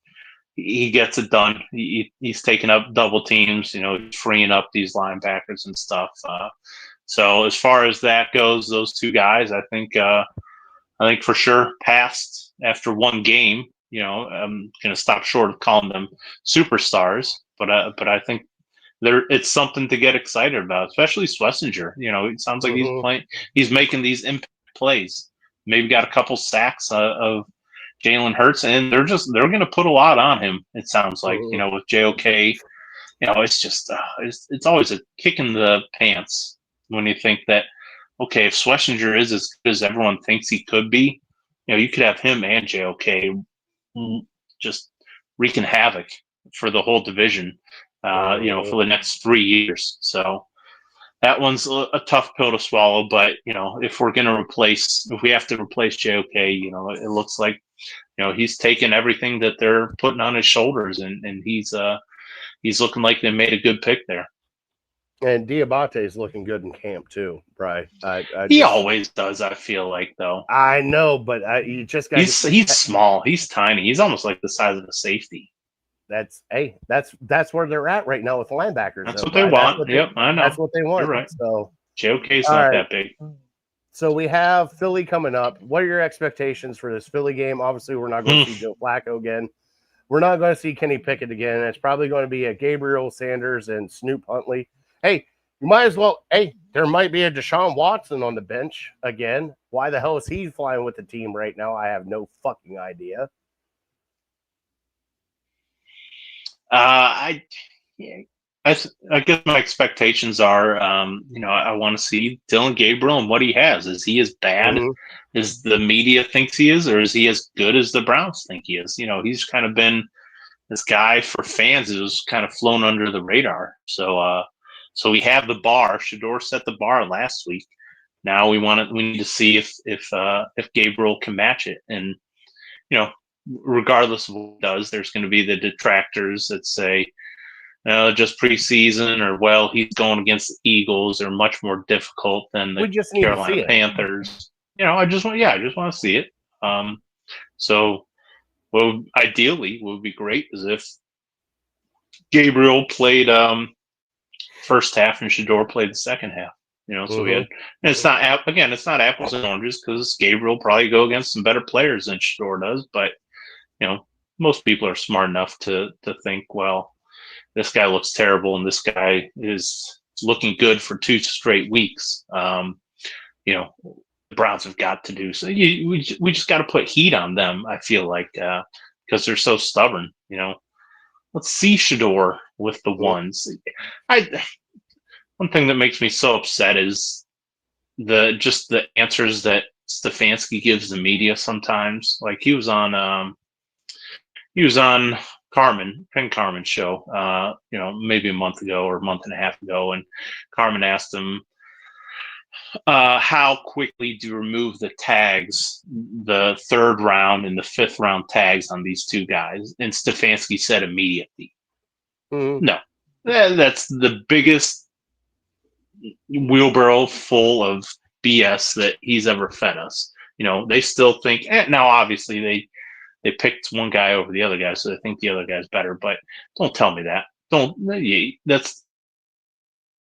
it done. He's taking up double teams, freeing up these linebackers and stuff. So as far as that goes, those two guys, I think for sure passed after one game. I'm going to stop short of calling them superstars, but I think it's something to get excited about, especially Schlesinger. It sounds like he's playing. He's making these impact plays. Maybe got a couple sacks of Jalen Hurts, and they're going to put a lot on him. It sounds like with JOK. It's just it's always a kick in the pants when you think that okay, if Schlesinger is as good as everyone thinks he could be, you could have him and JOK just wreaking havoc for the whole division. For the next 3 years. So that one's a tough pill to swallow. But if we have to replace JOK, it looks like he's taken everything that they're putting on his shoulders, and he's looking like they made a good pick there. And Diabate is looking good in camp too, Bri. He always does. I feel like though. I know, but you just got. He's small. He's tiny. He's almost like the size of a safety. That's where they're at right now with linebackers. That's what they want. Yep, I know. That's what they want. You're right. So JOK's not that big. So we have Philly coming up. What are your expectations for this Philly game? Obviously, we're not going to see Joe Flacco again. We're not going to see Kenny Pickett again. It's probably going to be a Gabriel Sanders and Snoop Huntley. Hey, you might as well. Hey, there might be a Deshaun Watson on the bench again. Why the hell is he flying with the team right now? I have no fucking idea. I guess my expectations are, I want to see Dylan Gabriel and what he has. Is he as bad as the media thinks he is, or is he as good as the Browns think he is? He's kind of been this guy for fans who's kind of flown under the radar. So we have the bar. Shedeur set the bar last week. Now we need to see if Gabriel can match it. And regardless of what he does, there's going to be the detractors that say, just preseason, or he's going against the Eagles, are much more difficult than the Carolina Panthers. I just want to see it. So, ideally, what would be great is if Gabriel played first half and Shedeur played the second half. So we had. And it's not apples and oranges because Gabriel probably go against some better players than Shedeur does, but most people are smart enough to think, well, this guy looks terrible and this guy is looking good for 2 straight weeks. The Browns have got to do so. We just got to put heat on them. I feel like because they're so stubborn. Let's see Shedeur with the ones. One thing that makes me so upset is the answers that Stefanski gives the media sometimes. Like he was on Ken Carmen's show, maybe a month ago or a month and a half ago, and Carmen asked him, how quickly do you remove the tags, the 3rd round and the 5th round tags on these two guys? And Stefanski said immediately. No, that's the biggest wheelbarrow full of BS that he's ever fed us. They still think, now obviously they picked one guy over the other guy, so they think the other guy's better. But don't tell me that. That's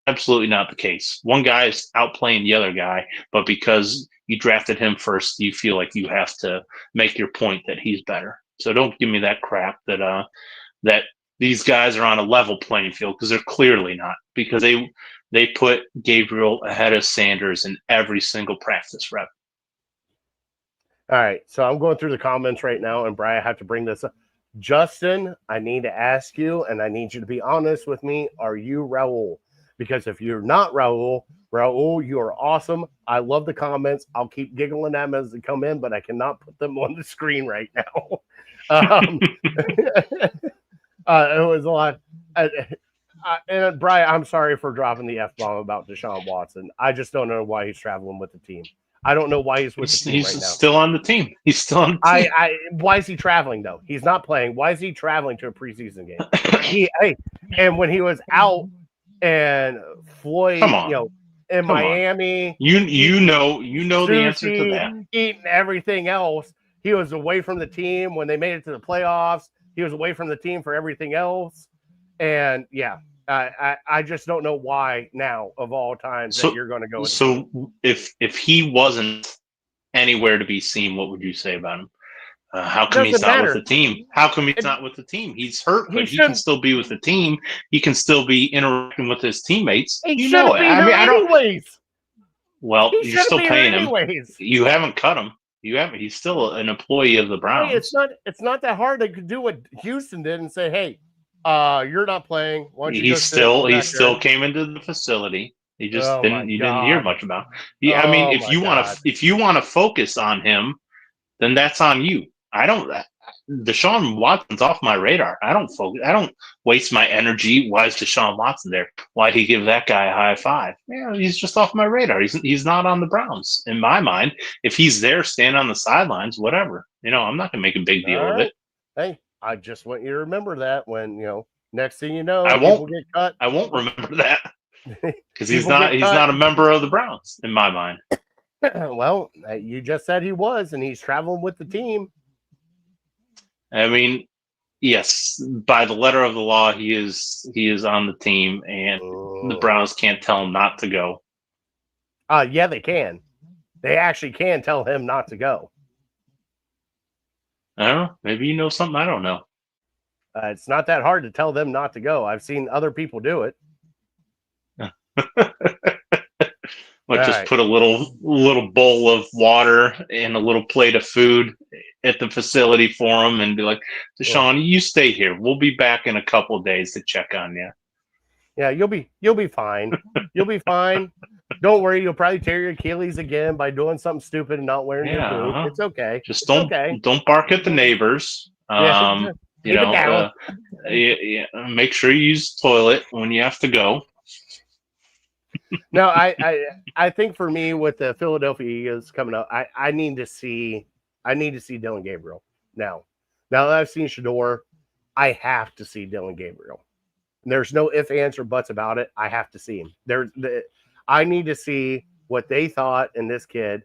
absolutely not the case. One guy is outplaying the other guy, but because you drafted him first, you feel like you have to make your point that he's better. So don't give me that crap that these guys are on a level playing field, because they're clearly not, because they put Gabriel ahead of Sanders in every single practice rep. All right, so I'm going through the comments right now, and Brian, I have to bring this up. Justin, I need to ask you, and I need you to be honest with me. Are you Raul? Because if you're not Raul, you are awesome. I love the comments. I'll keep giggling at them as they come in, but I cannot put them on the screen right now. It was a lot. And Brian, I'm sorry for dropping the F-bomb about Deshaun Watson. I just don't know why he's traveling with the team. I don't know why he's with the team right now. He's still on the team. He's still on the team. Why is he traveling, though? He's not playing. Why is he traveling to a preseason game? And when he was out and Floyd, in Miami, you know the answer to that. Eating everything else. He was away from the team when they made it to the playoffs. He was away from the team for everything else. And I just don't know why now of all times that you're going to go. So if he wasn't anywhere to be seen, what would you say about him? How come he's not with the team? How come he's not with the team? He's hurt, but he can still be with the team. He can still be interacting with his teammates. You know it. I don't. Well, you're still paying him. You haven't cut him. You haven't. He's still an employee of the Browns. Hey, it's not that hard. They could do what Houston did and say, "Hey, you're not playing." Why don't you he still came into the facility. He just didn't hear much about him. I mean, if you want to focus on him, then that's on you. Deshaun Watson's off my radar. I don't waste my energy. Why is Deshaun Watson there? Why'd he give that guy a high five? Yeah, he's just off my radar. He's not on the Browns in my mind. If he's there, stand on the sidelines, whatever. I'm not gonna make a big deal of it. Hey, I just want you to remember that when next thing you know, I won't get cut. I won't remember that because he's not a member of the Browns in my mind. Well, you just said he was, and he's traveling with the team. I mean, yes, by the letter of the law, he is on the team, and the Browns can't tell him not to go. Yeah, they can. They actually can tell him not to go. I don't know. Maybe you know something I don't know. It's not that hard to tell them not to go. I've seen other people do it. Just put a little bowl of water and a little plate of food at the facility for him and be like, Deshaun, you stay here. We'll be back in a couple of days to check on you. Yeah, you'll be fine. You'll be fine. Don't worry. You'll probably tear your Achilles again by doing something stupid and not wearing your boot. It's okay. Just don't bark at the neighbors. Make sure you use the toilet when you have to go. No, I think for me with the Philadelphia Eagles coming up, I need to see Dylan Gabriel now. Now that I've seen Shador, I have to see Dylan Gabriel. And there's no ifs, ands, or buts about it. I have to see him. I need to see what they thought in this kid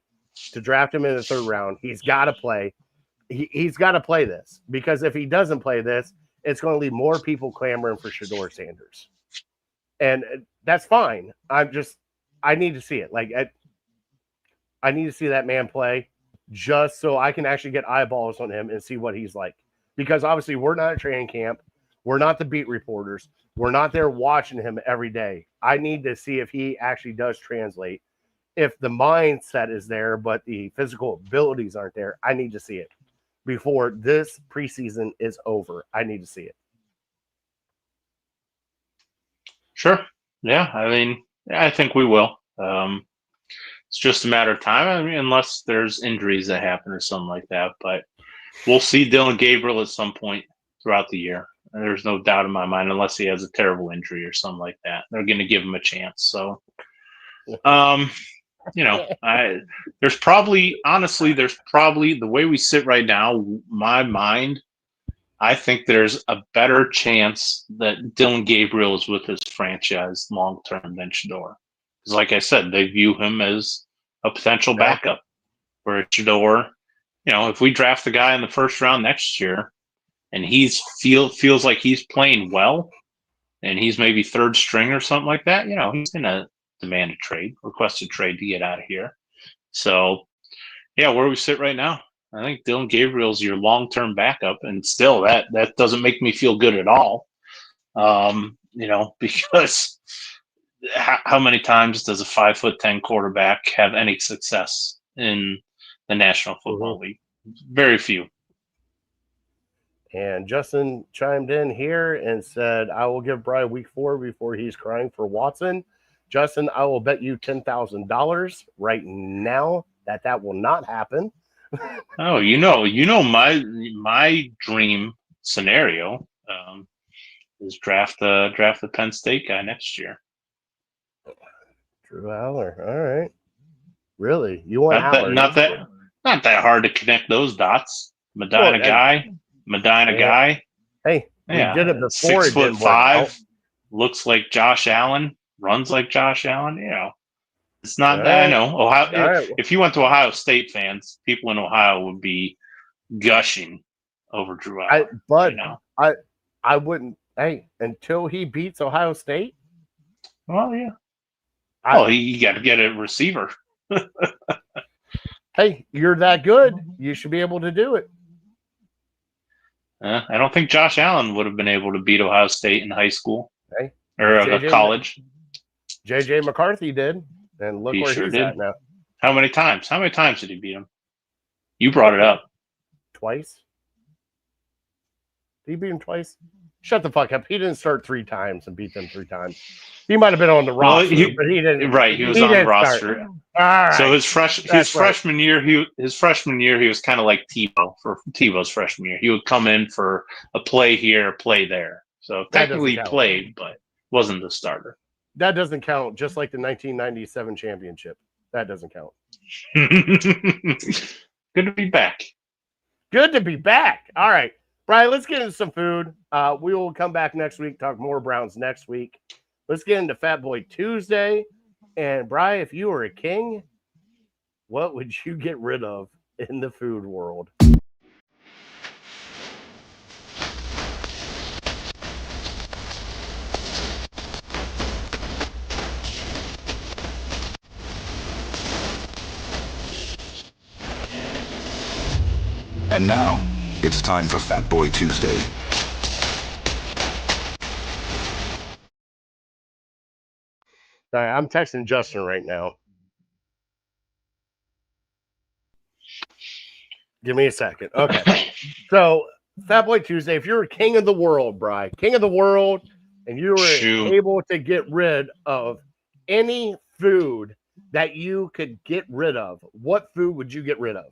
to draft him in the 3rd round. He's got to play. He's got to play this, because if he doesn't play this, it's going to leave more people clamoring for Shador Sanders. And that's fine. I need to see it. I need to see that man play just so I can actually get eyeballs on him and see what he's like. Because obviously we're not at training camp. We're not the beat reporters. We're not there watching him every day. I need to see if he actually does translate. If the mindset is there, but the physical abilities aren't there, I need to see it before this preseason is over. I need to see it. Sure. Yeah. I mean, I think we will. It's just a matter of time. I mean, unless there's injuries that happen or something like that. But we'll see Dylan Gabriel at some point throughout the year. There's no doubt in my mind, unless he has a terrible injury or something like that. They're going to give him a chance. So, there's probably the way we sit right now, my mind, I think there's a better chance that Dylan Gabriel is with his franchise long-term than Shador. Because like I said, they view him as a potential backup for Shador. if we draft the guy in the first round next year and feels like he's playing well and he's maybe third string or something like that, he's going to demand a trade, request a trade to get out of here. So, yeah, where we sit right now, I think Dylan Gabriel's your long-term backup, and still that doesn't make me feel good at all. Because how many times does a 5'10" quarterback have any success in the National Football League? Very few. And Justin chimed in here and said, I will give Bry week 4 before he's crying for Watson. Justin, I will bet you $10,000 right now that will not happen. Oh, my dream scenario is draft the Penn State guy next year. Drew Aller. All right. Really? You want not Aller? Not that hard to connect those dots. Medina guy. Hey, we did it before. 6'5", looks like Josh Allen, runs like Josh Allen. It's not that. I know Ohio. Right. If you went to Ohio State fans, people in Ohio would be gushing over Drew Aller. I wouldn't. Hey, until he beats Ohio State. Well, yeah. You got to get a receiver. Hey, you're that good. You should be able to do it. I don't think Josh Allen would have been able to beat Ohio State in high school or college. JJ McCarthy did, and look where he's at now. How many times? How many times did he beat him? You brought it up. Twice. Did he beat him twice? Shut the fuck up. He didn't start 3 times and beat them 3 times. He might have been on the roster, but he didn't. Right, he was on the roster. All right. So his freshman year, he was kind of like Tebow for Tebow's freshman year. He would come in for a play here, a play there. So technically he played, but wasn't the starter. That doesn't count. Just like the 1997 championship, that doesn't count. Good to be back. Good to be back. All right, Brian, let's get into some food. We will come back next week, talk more Browns next week. Let's get into Fat Boy Tuesday. And Brian, if you were a king, what would you get rid of in the food world? And now, it's time for Fat Boy Tuesday. All right, I'm texting Justin right now. Give me a second. Okay. So, Fat Boy Tuesday, if you're king of the world, Bri, king of the world, and you were able to get rid of any food that you could get rid of, what food would you get rid of?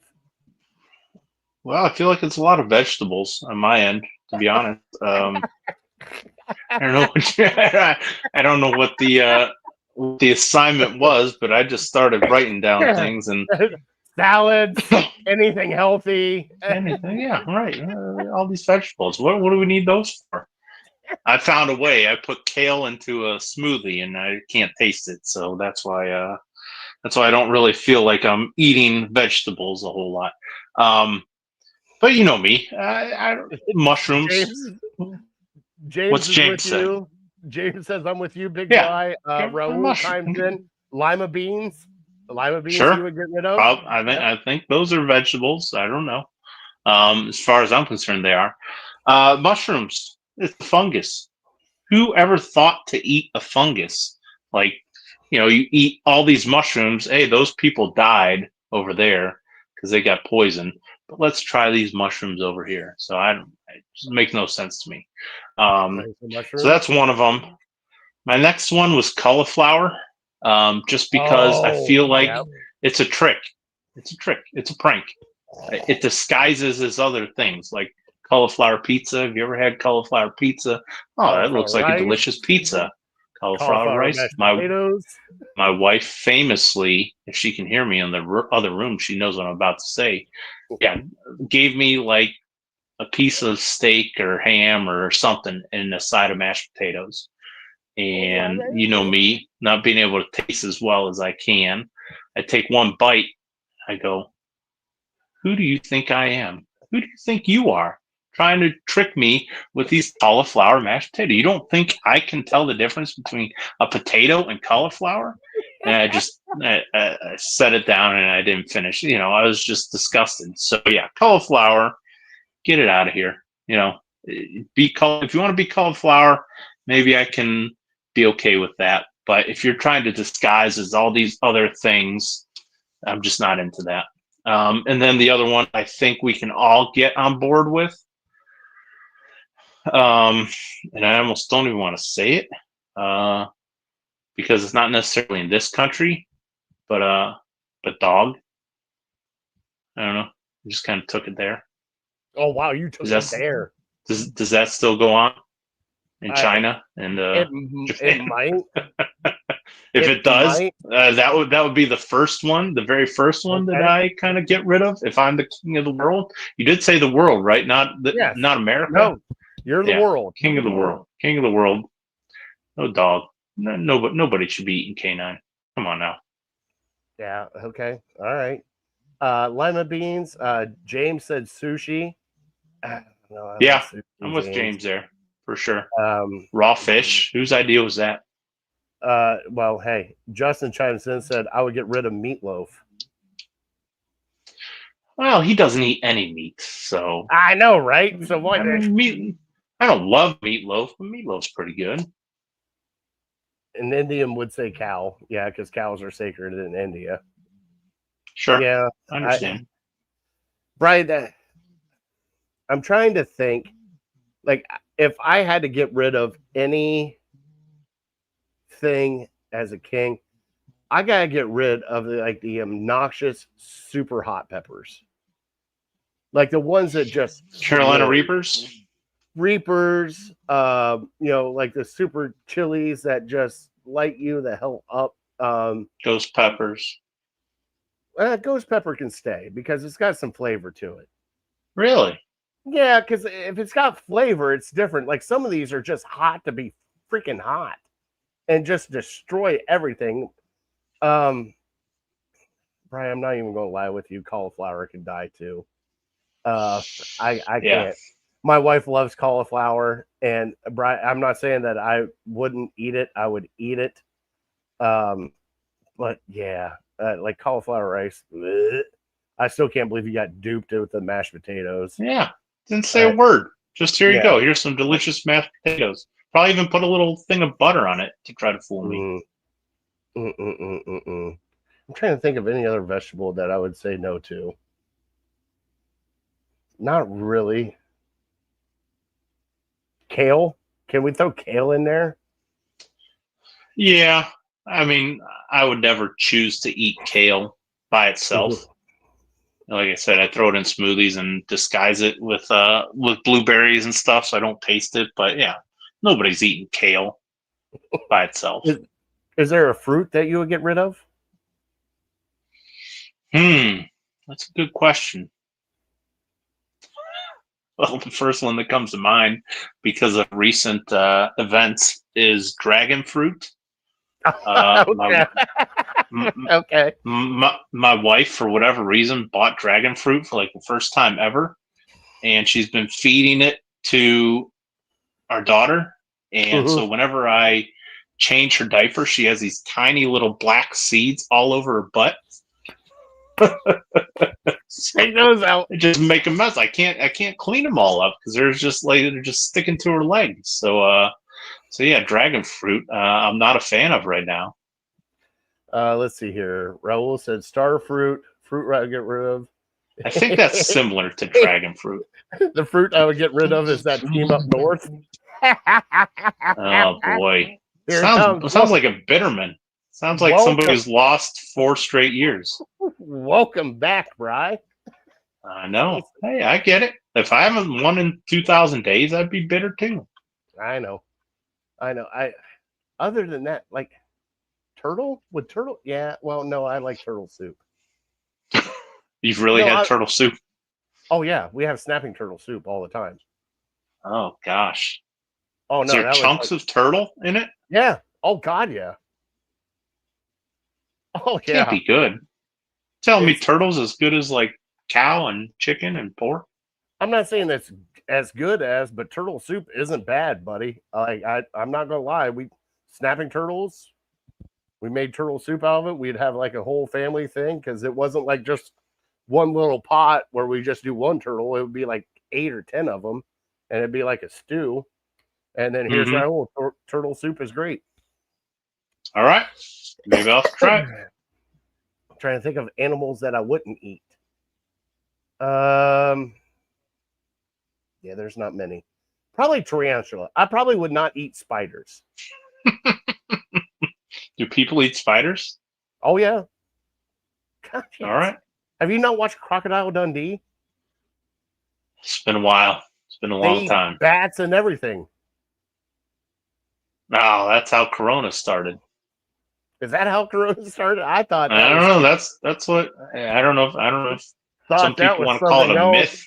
Well, I feel like it's a lot of vegetables on my end, to be honest. I don't know. I don't know what the assignment was, but I just started writing down things and salads, anything healthy, anything. Yeah, right. All these vegetables. What do we need those for? I found a way. I put kale into a smoothie, and I can't taste it, so that's why I don't really feel like I'm eating vegetables a whole lot. But you know me, mushrooms. James What's James say? James says, I'm with you, big guy. Raul chimes in. Lima beans. The lima beans you would get rid of? I think those are vegetables. I don't know. As far as I'm concerned, they are. Mushrooms. It's a fungus. Who ever thought to eat a fungus? Like, you eat all these mushrooms. Hey, those people died over there because they got poisoned. But let's try these mushrooms over here. So it just makes no sense to me. So that's one of them. My next one was cauliflower. Just because I feel like it's a trick. It's a trick. It's a prank. It disguises as other things like cauliflower pizza. Have you ever had cauliflower pizza? Oh, that looks like a delicious pizza. Cauliflower rice. My wife famously, if she can hear me in the other room, she knows what I'm about to say. Yeah, gave me like a piece of steak or ham or something and a side of mashed potatoes. And you know me, not being able to taste as well as I can. I take one bite. I go, Who do you think I am? Who do you think you are? Trying to trick me with these cauliflower mashed potato. You don't think I can tell the difference between a potato and cauliflower? And I set it down and I didn't finish. I was just disgusted. So yeah, cauliflower, get it out of here. If you want to be cauliflower, maybe I can be okay with that. But if you're trying to disguise as all these other things, I'm just not into that. And then the other one I think we can all get on board with, and I almost don't even want to say it because it's not necessarily in this country, but dog. I don't know. I just kind of took it there. Oh wow, you took it there. Does that still go on in China and Japan? It might. If it does, that would be the first one, the very first one that I kind of get rid of. If I'm the king of the world, you did say the world, right? Not America. No, you're the world. King of the world. King of the world. No dog. Nobody should be eating canine. Come on now. Yeah. Okay. All right. Lima beans. James said sushi. No, yeah, I'm with James there for sure. Raw fish. Whose idea was that? Well, hey, Justin chimes in and said I would get rid of meatloaf. Well, he doesn't eat any meat, so I know, right? So what? Meat. I don't love meatloaf, but meatloaf's pretty good. An Indian would say cow, yeah, because cows are sacred in India. Sure, yeah, I understand. Brian, I'm trying to think, like, if I had to get rid of any thing as a king, I gotta get rid of the obnoxious super hot peppers, like the ones that just Carolina Reapers, like the super chilies that just light you the hell up. Ghost peppers. Ghost pepper can stay because it's got some flavor to it. Really? Yeah, because if it's got flavor, it's different. Like some of these are just hot to be freaking hot and just destroy everything. Brian, I'm not even going to lie with you. Cauliflower can die too. I can't. My wife loves cauliflower, and Brian, I'm not saying that I wouldn't eat it. I would eat it. But yeah, like cauliflower rice. Bleh. I still can't believe you got duped with the mashed potatoes. Yeah, didn't say a word. Just here you go. Here's some delicious mashed potatoes. Probably even put a little thing of butter on it to try to fool me. I'm trying to think of any other vegetable that I would say no to. Not really. Kale? Can we throw kale in there? Yeah. I mean, I would never choose to eat kale by itself. Like I said, I throw it in smoothies and disguise it with blueberries and stuff so I don't taste it. But yeah, nobody's eating kale by itself. Is there a fruit that you would get rid of? That's a good question. Well, the first one that comes to mind because of recent events is dragon fruit. Okay. Okay. My wife, for whatever reason, bought dragon fruit for like the first time ever, and she's been feeding it to our daughter. And so whenever I change her diaper, she has these tiny little black seeds all over her butt. Take those out. Just make a mess. I can't clean them all up because they're just sticking to her legs. So yeah, dragon fruit. I'm not a fan of right now. Let's see here. Raul said star fruit I would get rid of. I think that's similar to dragon fruit. The fruit I would get rid of is that team up north. Oh boy, sounds like a Bitterman. Sounds like somebody who's lost 4 straight years. Welcome back, Bri. I know. Hey, I get it. If I haven't won in 2,000 days, I'd be bitter too. I know. Other than that, like turtle? Would turtle? Yeah. Well, no, I like turtle soup. You've really had turtle soup? Oh yeah, we have snapping turtle soup all the time. Oh gosh. Oh no, is there chunks of turtle in it? Yeah. Oh god, yeah. Oh yeah. Can't be good. Telling me turtle's as good as like cow and chicken and pork. I'm not saying that's as good as, but turtle soup isn't bad, buddy. I'm not gonna lie. We snapping turtles. We made turtle soup out of it. We'd have like a whole family thing because it wasn't like just one little pot where we just do one turtle. It would be like 8 or 10 of them, and it'd be like a stew. And then here's my whole turtle soup is great. All right, maybe I'll try it. I'm trying to think of animals that I wouldn't eat. Yeah, there's not many. Probably tarantula. I probably would not eat spiders. Do people eat spiders? Oh yeah. God, yes. All right. Have you not watched Crocodile Dundee? It's been a while. It's been a long time. Bats and everything. Oh, that's how Corona started. Is that how Corona started? I thought. I don't know. That's what. I don't know if some people want to call it a myth.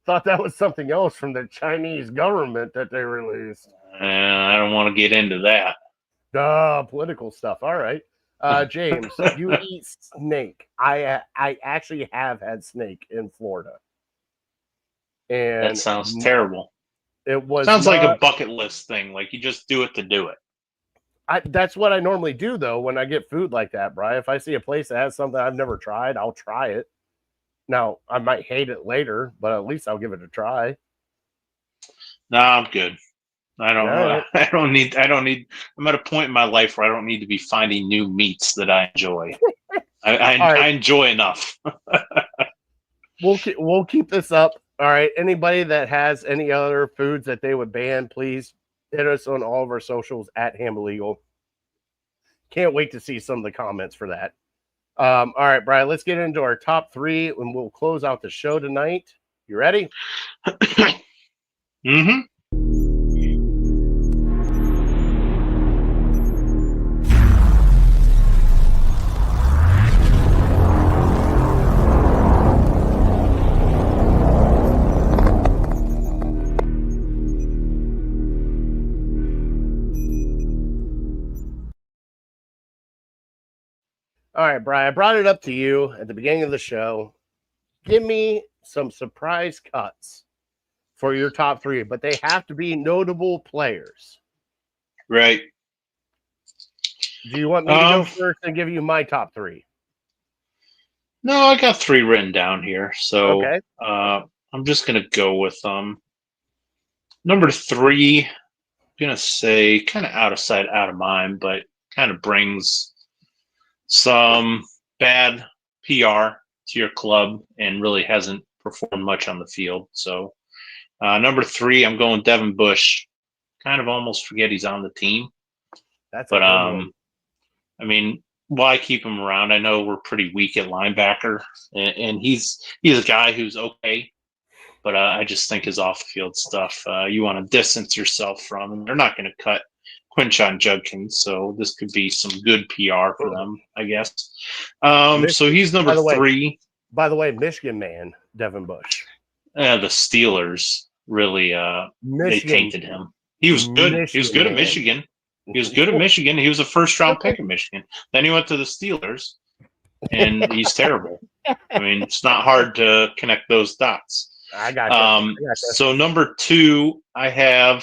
Thought that was something else from the Chinese government that they released. I don't want to get into that. Political stuff. All right. James, you eat snake. I actually have had snake in Florida. And that sounds terrible. It sounds like a bucket list thing. Like you just do it to do it. That's what I normally do though when I get food like that, Brian. If I see a place that has something I've never tried, I'll try it. Now I might hate it later, but at least I'll give it a try. No, I'm good. I don't need. I'm at a point in my life where I don't need to be finding new meats that I enjoy. I enjoy enough. We'll keep this up. All right. Anybody that has any other foods that they would ban, please hit us on all of our socials at Ham Illegal. Can't wait to see some of the comments for that. All right, Brian, let's get into our top 3 and we'll close out the show tonight. You ready? Mm-hmm. All right, Brian, I brought it up to you at the beginning of the show. Give me some surprise cuts for your top 3, but they have to be notable players. Right. Do you want me to go first and give you my top 3? No, I got 3 written down here. So okay. I'm just going to go with number 3. I'm going to say kind of out of sight, out of mind, but kind of brings some bad PR to your club and really hasn't performed much on the field. So number 3, I'm going Devin Bush. Kind of almost forget he's on the team. But I mean, why keep him around? I know we're pretty weak at linebacker, and he's a guy who's okay. But I just think his off the field stuff you want to distance yourself from, and they're not going to cut Quinshon Judkins, so this could be some good PR for them, I guess. So he's number 3. By the way, Michigan man, Devin Bush. The Steelers really they tainted him. He was good. He was good at Michigan. He was good at Michigan. He was a first-round pick at Michigan. Then he went to the Steelers, and he's terrible. I mean, it's not hard to connect those dots. I got you. So number 2, I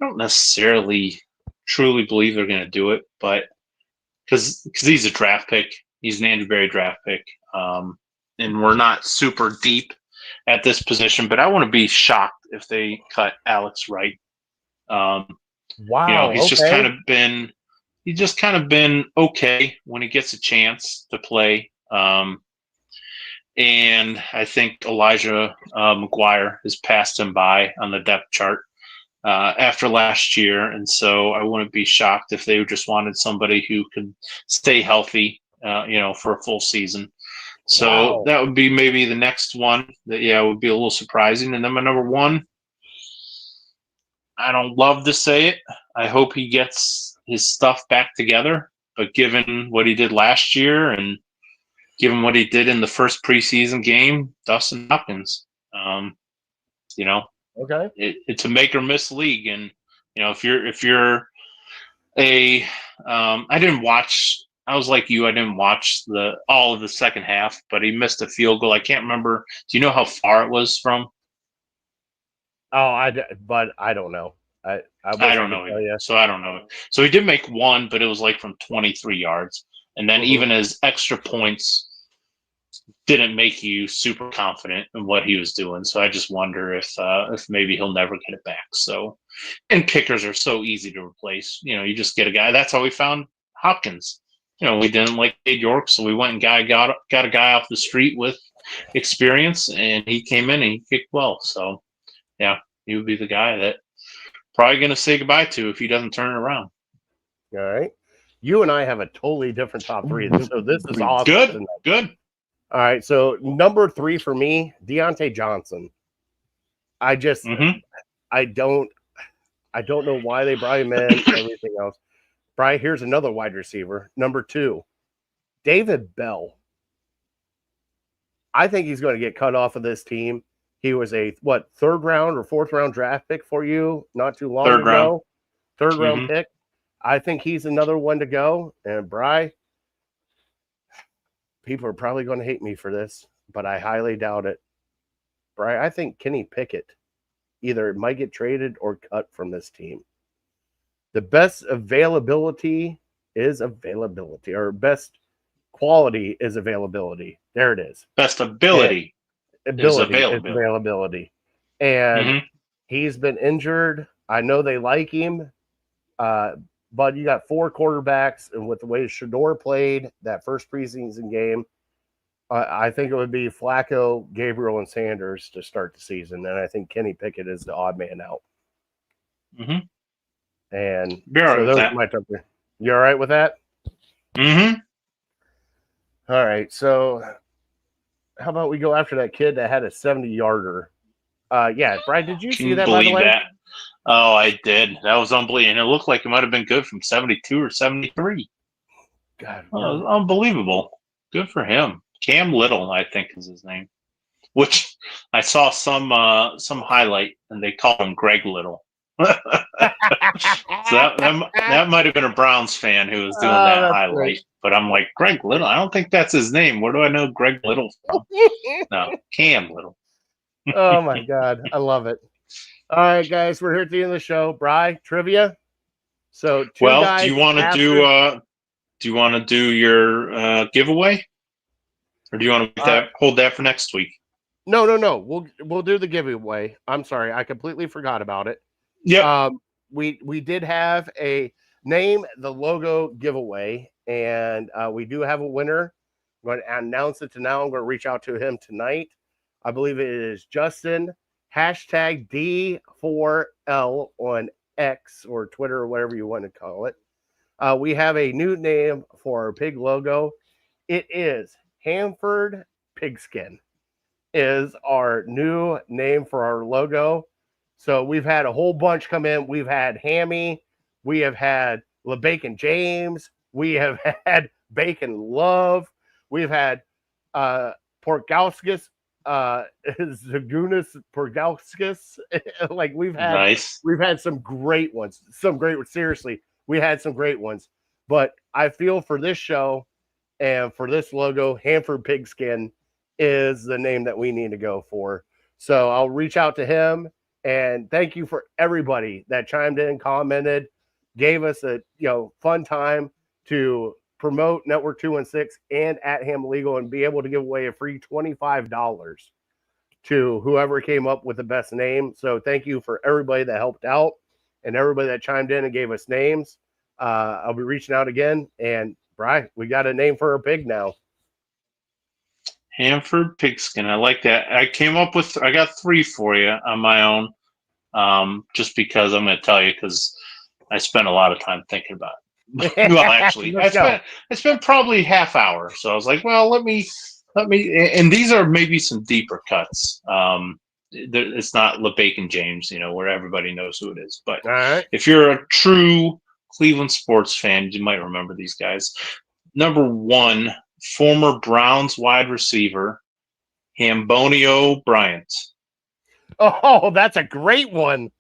don't necessarily truly believe they're going to do it, but because he's a draft pick, he's an Andrew Berry draft pick, and we're not super deep at this position. But I want to be shocked if they cut Alex Wright. Wow, he's just kind of been okay when he gets a chance to play. And I think Elijah McGuire has passed him by on the depth chart after last year. And so I wouldn't be shocked if they just wanted somebody who could stay healthy, for a full season. So that would be maybe the next one that, would be a little surprising. And then my number 1, I don't love to say it. I hope he gets his stuff back together. But given what he did last year and given what he did in the first preseason game, Dustin Hopkins, okay, it's a make or miss league. And, if you're I didn't watch I was like you. I didn't watch all of the second half, but he missed a field goal. I can't remember. Do you know how far it was from? But I don't know. I wish I I don't could know tell either. you. So I don't know. So he did make one, but it was like from 23 yards. And then Mhm. even his extra points didn't make you super confident in what he was doing. So I just wonder if maybe he'll never get it back. So, and kickers are so easy to replace. You just get a guy. That's how we found Hopkins. We didn't like Cade York, so we went and got a guy off the street with experience, and he came in and he kicked well. So, yeah, he would be the guy that probably going to say goodbye to if he doesn't turn it around. All right. You and I have a totally different top three, so this is awesome. Good, good. All right, so number 3 for me, Deontay Johnson. I just, I don't know why they brought him in. Everything else. Brian, here's another wide receiver. Number 2, David Bell. I think he's going to get cut off of this team. He was a third round or fourth round draft pick for you not too long ago. Third round pick. I think he's another one to go. And Bri, people are probably going to hate me for this, but I highly doubt it. Bri, I think Kenny Pickett either might get traded or cut from this team. The best availability is availability, or best quality is availability. There it is. Best ability is availability. And he's been injured. I know they like him, but you got 4 quarterbacks, and with the way Shador played that first preseason game, I think it would be Flacco, Gabriel, and Sanders to start the season, and I think Kenny Pickett is the odd man out. And so those are my top 3. You all right with that? All right, so how about we go after that kid that had a 70-yarder? Yeah, Brian, did you see that, by the way? That? Oh, I did. That was unbelievable. And it looked like it might have been good from 72 or 73. God, unbelievable. Good for him. Cam Little, I think, is his name. Which I saw some highlight, and they called him Greg Little. So that might have been a Browns fan who was doing that highlight. Great. But I'm like, Greg Little? I don't think that's his name. Where do I know Greg Little from? No, Cam Little. Oh, my God. I love it. All right, guys, we're here at the end of the show. Bri, trivia. So, guys do you want to do your giveaway, or do you want to hold that for next week? No. We'll do the giveaway. I'm sorry, I completely forgot about it. Yeah. We did have a name the logo giveaway, and we do have a winner. I'm going to announce it now. I'm going to reach out to him tonight. I believe it is Justin. Hashtag D4L on X or Twitter or whatever you want to call it. We have a new name for our pig logo. It is Hanford Pigskin is our new name for our logo. So we've had a whole bunch come in. We've had Hammy. We have had LeBacon James. We have had Bacon Love. We've had Porgauskas. Zagunas Porgauskas. Like we've had some great ones. Seriously, we had some great ones. But I feel for this show and for this logo, Hanford Pigskin is the name that we need to go for. So I'll reach out to him, and thank you for everybody that chimed in, commented, gave us a fun time to promote Network 216 and at Ham Legal and be able to give away a free $25 to whoever came up with the best name. So thank you for everybody that helped out and everybody that chimed in and gave us names. I'll be reaching out again. And Brian, we got a name for our pig now. Hanford Pigskin. I like that. I got 3 for you on my own. Just because I'm going to tell you, because I spent a lot of time thinking about it. Well, actually, I spent probably half hour. So I was like, well, let me, and these are maybe some deeper cuts. It's not LeBacon James, where everybody knows who it is. But if you're a true Cleveland sports fan, you might remember these guys. Number 1, former Browns wide receiver, Hambonio Bryant. Oh, that's a great one.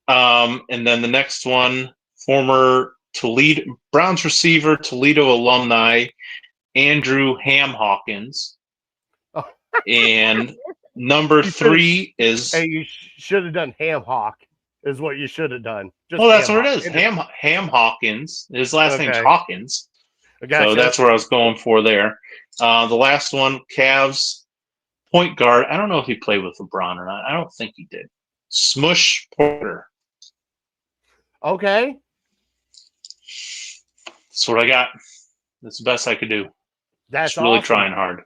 And then the next one, former Toledo Browns receiver, Toledo alumni, Andrew Ham Hawkins. Oh. And number 3 is. Hey, you should have done Ham Hawk. Is what you should have done. Just Well, that's Ham what Hawk. it is. Ham Hawkins. His last name's Okay. Hawkins. Gotcha. So that's where I was going for there. The last one, Cavs point guard. I don't know if he played with LeBron or not. I don't think he did. Smush Porter. Okay. That's what I got. That's the best I could do. That's Just really awesome. trying hard.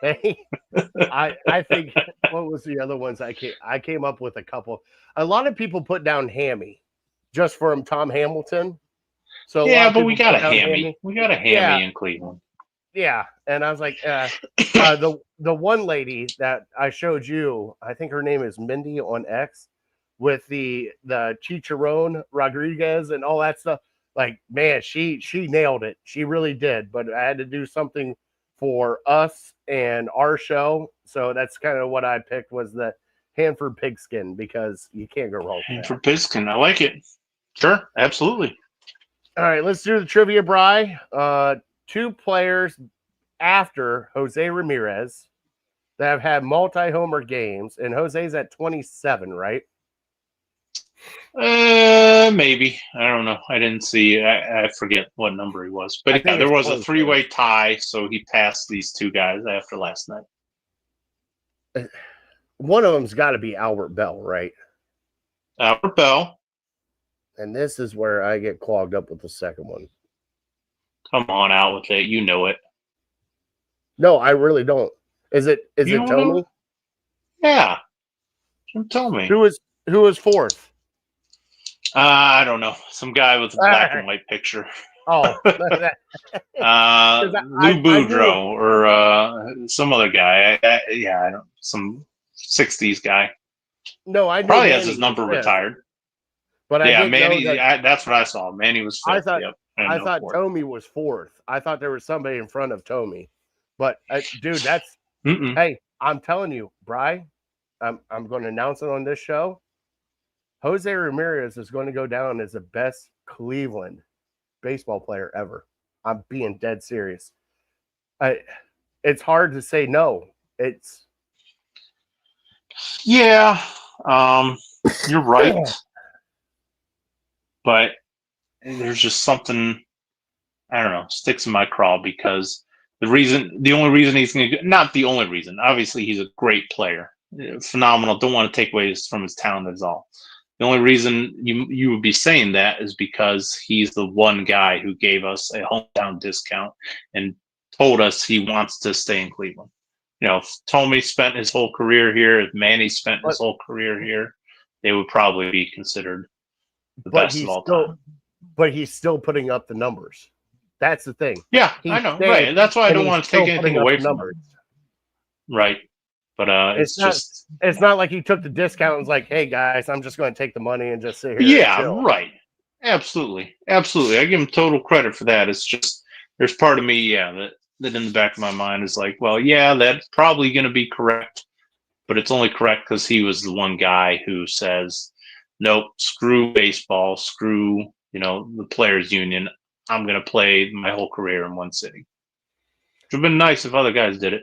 Hey, I think what was the other ones I came up with a couple. A lot of people put down Hammy just from Tom Hamilton. So Yeah, but we people got a put down hammy. We got a hammy in Cleveland. Yeah, and I was like, the one lady that I showed you, I think her name is Mindy on X, with the Chicharron Rodriguez and all that stuff. Like, man, she nailed it. She really did. But I had to do something for us and our show, so that's kind of what I picked was the Hanford Pigskin because you can't go wrong with that. Hanford Pigskin, I like it. Sure, absolutely. All right, let's do the trivia, Bri. 2 players after Jose Ramirez that have had multi-homer games, and Jose's at 27, right? Maybe. I don't know. I didn't see. I forget what number he was. But yeah, there was a 3-way tie, so he passed these 2 guys after last night. One of them's got to be Albert Bell, right? Albert Bell. And this is where I get clogged up with the second one. Come on out with it. You know it. No, I really don't. Is it Tony? Yeah. Tell me. Who was fourth? I don't know. Some guy with a black and white picture. Oh. Lou Boudreaux or some other guy. I don't. Some 60s guy. No, I know probably Manny has his number fifth, retired. But yeah, I Manny. that, that's what I saw. Manny was fifth. I thought Tommy was fourth. I thought there was somebody in front of Tommy. But dude, that's hey, I'm telling you, Bri, I'm going to announce it on this show. Jose Ramirez is going to go down as the best Cleveland baseball player ever. I'm being dead serious. It's hard to say no. Yeah, you're right. But there's just something, I don't know, sticks in my craw because the only reason he's going to, not the only reason, obviously he's a great player, phenomenal. Don't want to take away from his talent at all. The only reason you would be saying that is because he's the one guy who gave us a hometown discount and told us he wants to stay in Cleveland. You know, if Tommy spent his whole career here, if Manny spent his whole career here, they would probably be considered the best of all time. But he's still putting up the numbers. That's the thing. Yeah, I know. Right. That's why I don't want to take anything away from him. Right. But it's not like he took the discount and was like, hey guys, I'm just going to take the money and just sit here. Yeah, right. Absolutely. Absolutely. I give him total credit for that. It's just there's part of me, that in the back of my mind is like, well, yeah, that's probably going to be correct. But it's only correct because he was the one guy who says, nope, screw baseball, screw, the players union. I'm going to play my whole career in one city. It would have been nice if other guys did it.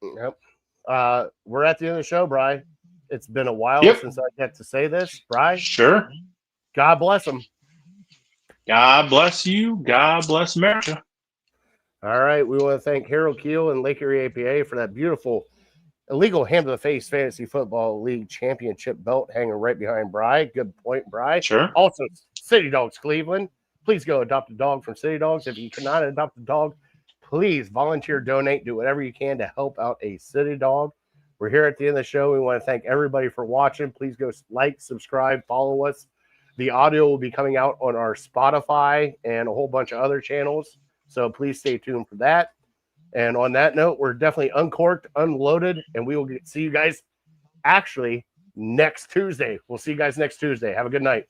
Yep. We're at the end of the show, Bri. It's been a while since I get to say this, Bri. Sure. God bless them. God bless you. God bless America. All right. We want to thank Harold Keel and Lake Erie APA for that beautiful illegal hand to the face fantasy football league championship belt hanging right behind Bri. Good point, Bri. Sure. Also, City Dogs Cleveland. Please go adopt a dog from City Dogs. If you cannot adopt a dog, please volunteer, donate, do whatever you can to help out a city dog. We're here at the end of the show. We want to thank everybody for watching. Please go like, subscribe, follow us. The audio will be coming out on our Spotify and a whole bunch of other channels. So please stay tuned for that. And on that note, we're definitely uncorked, unloaded, and we will see you guys actually next Tuesday. We'll see you guys next Tuesday. Have a good night.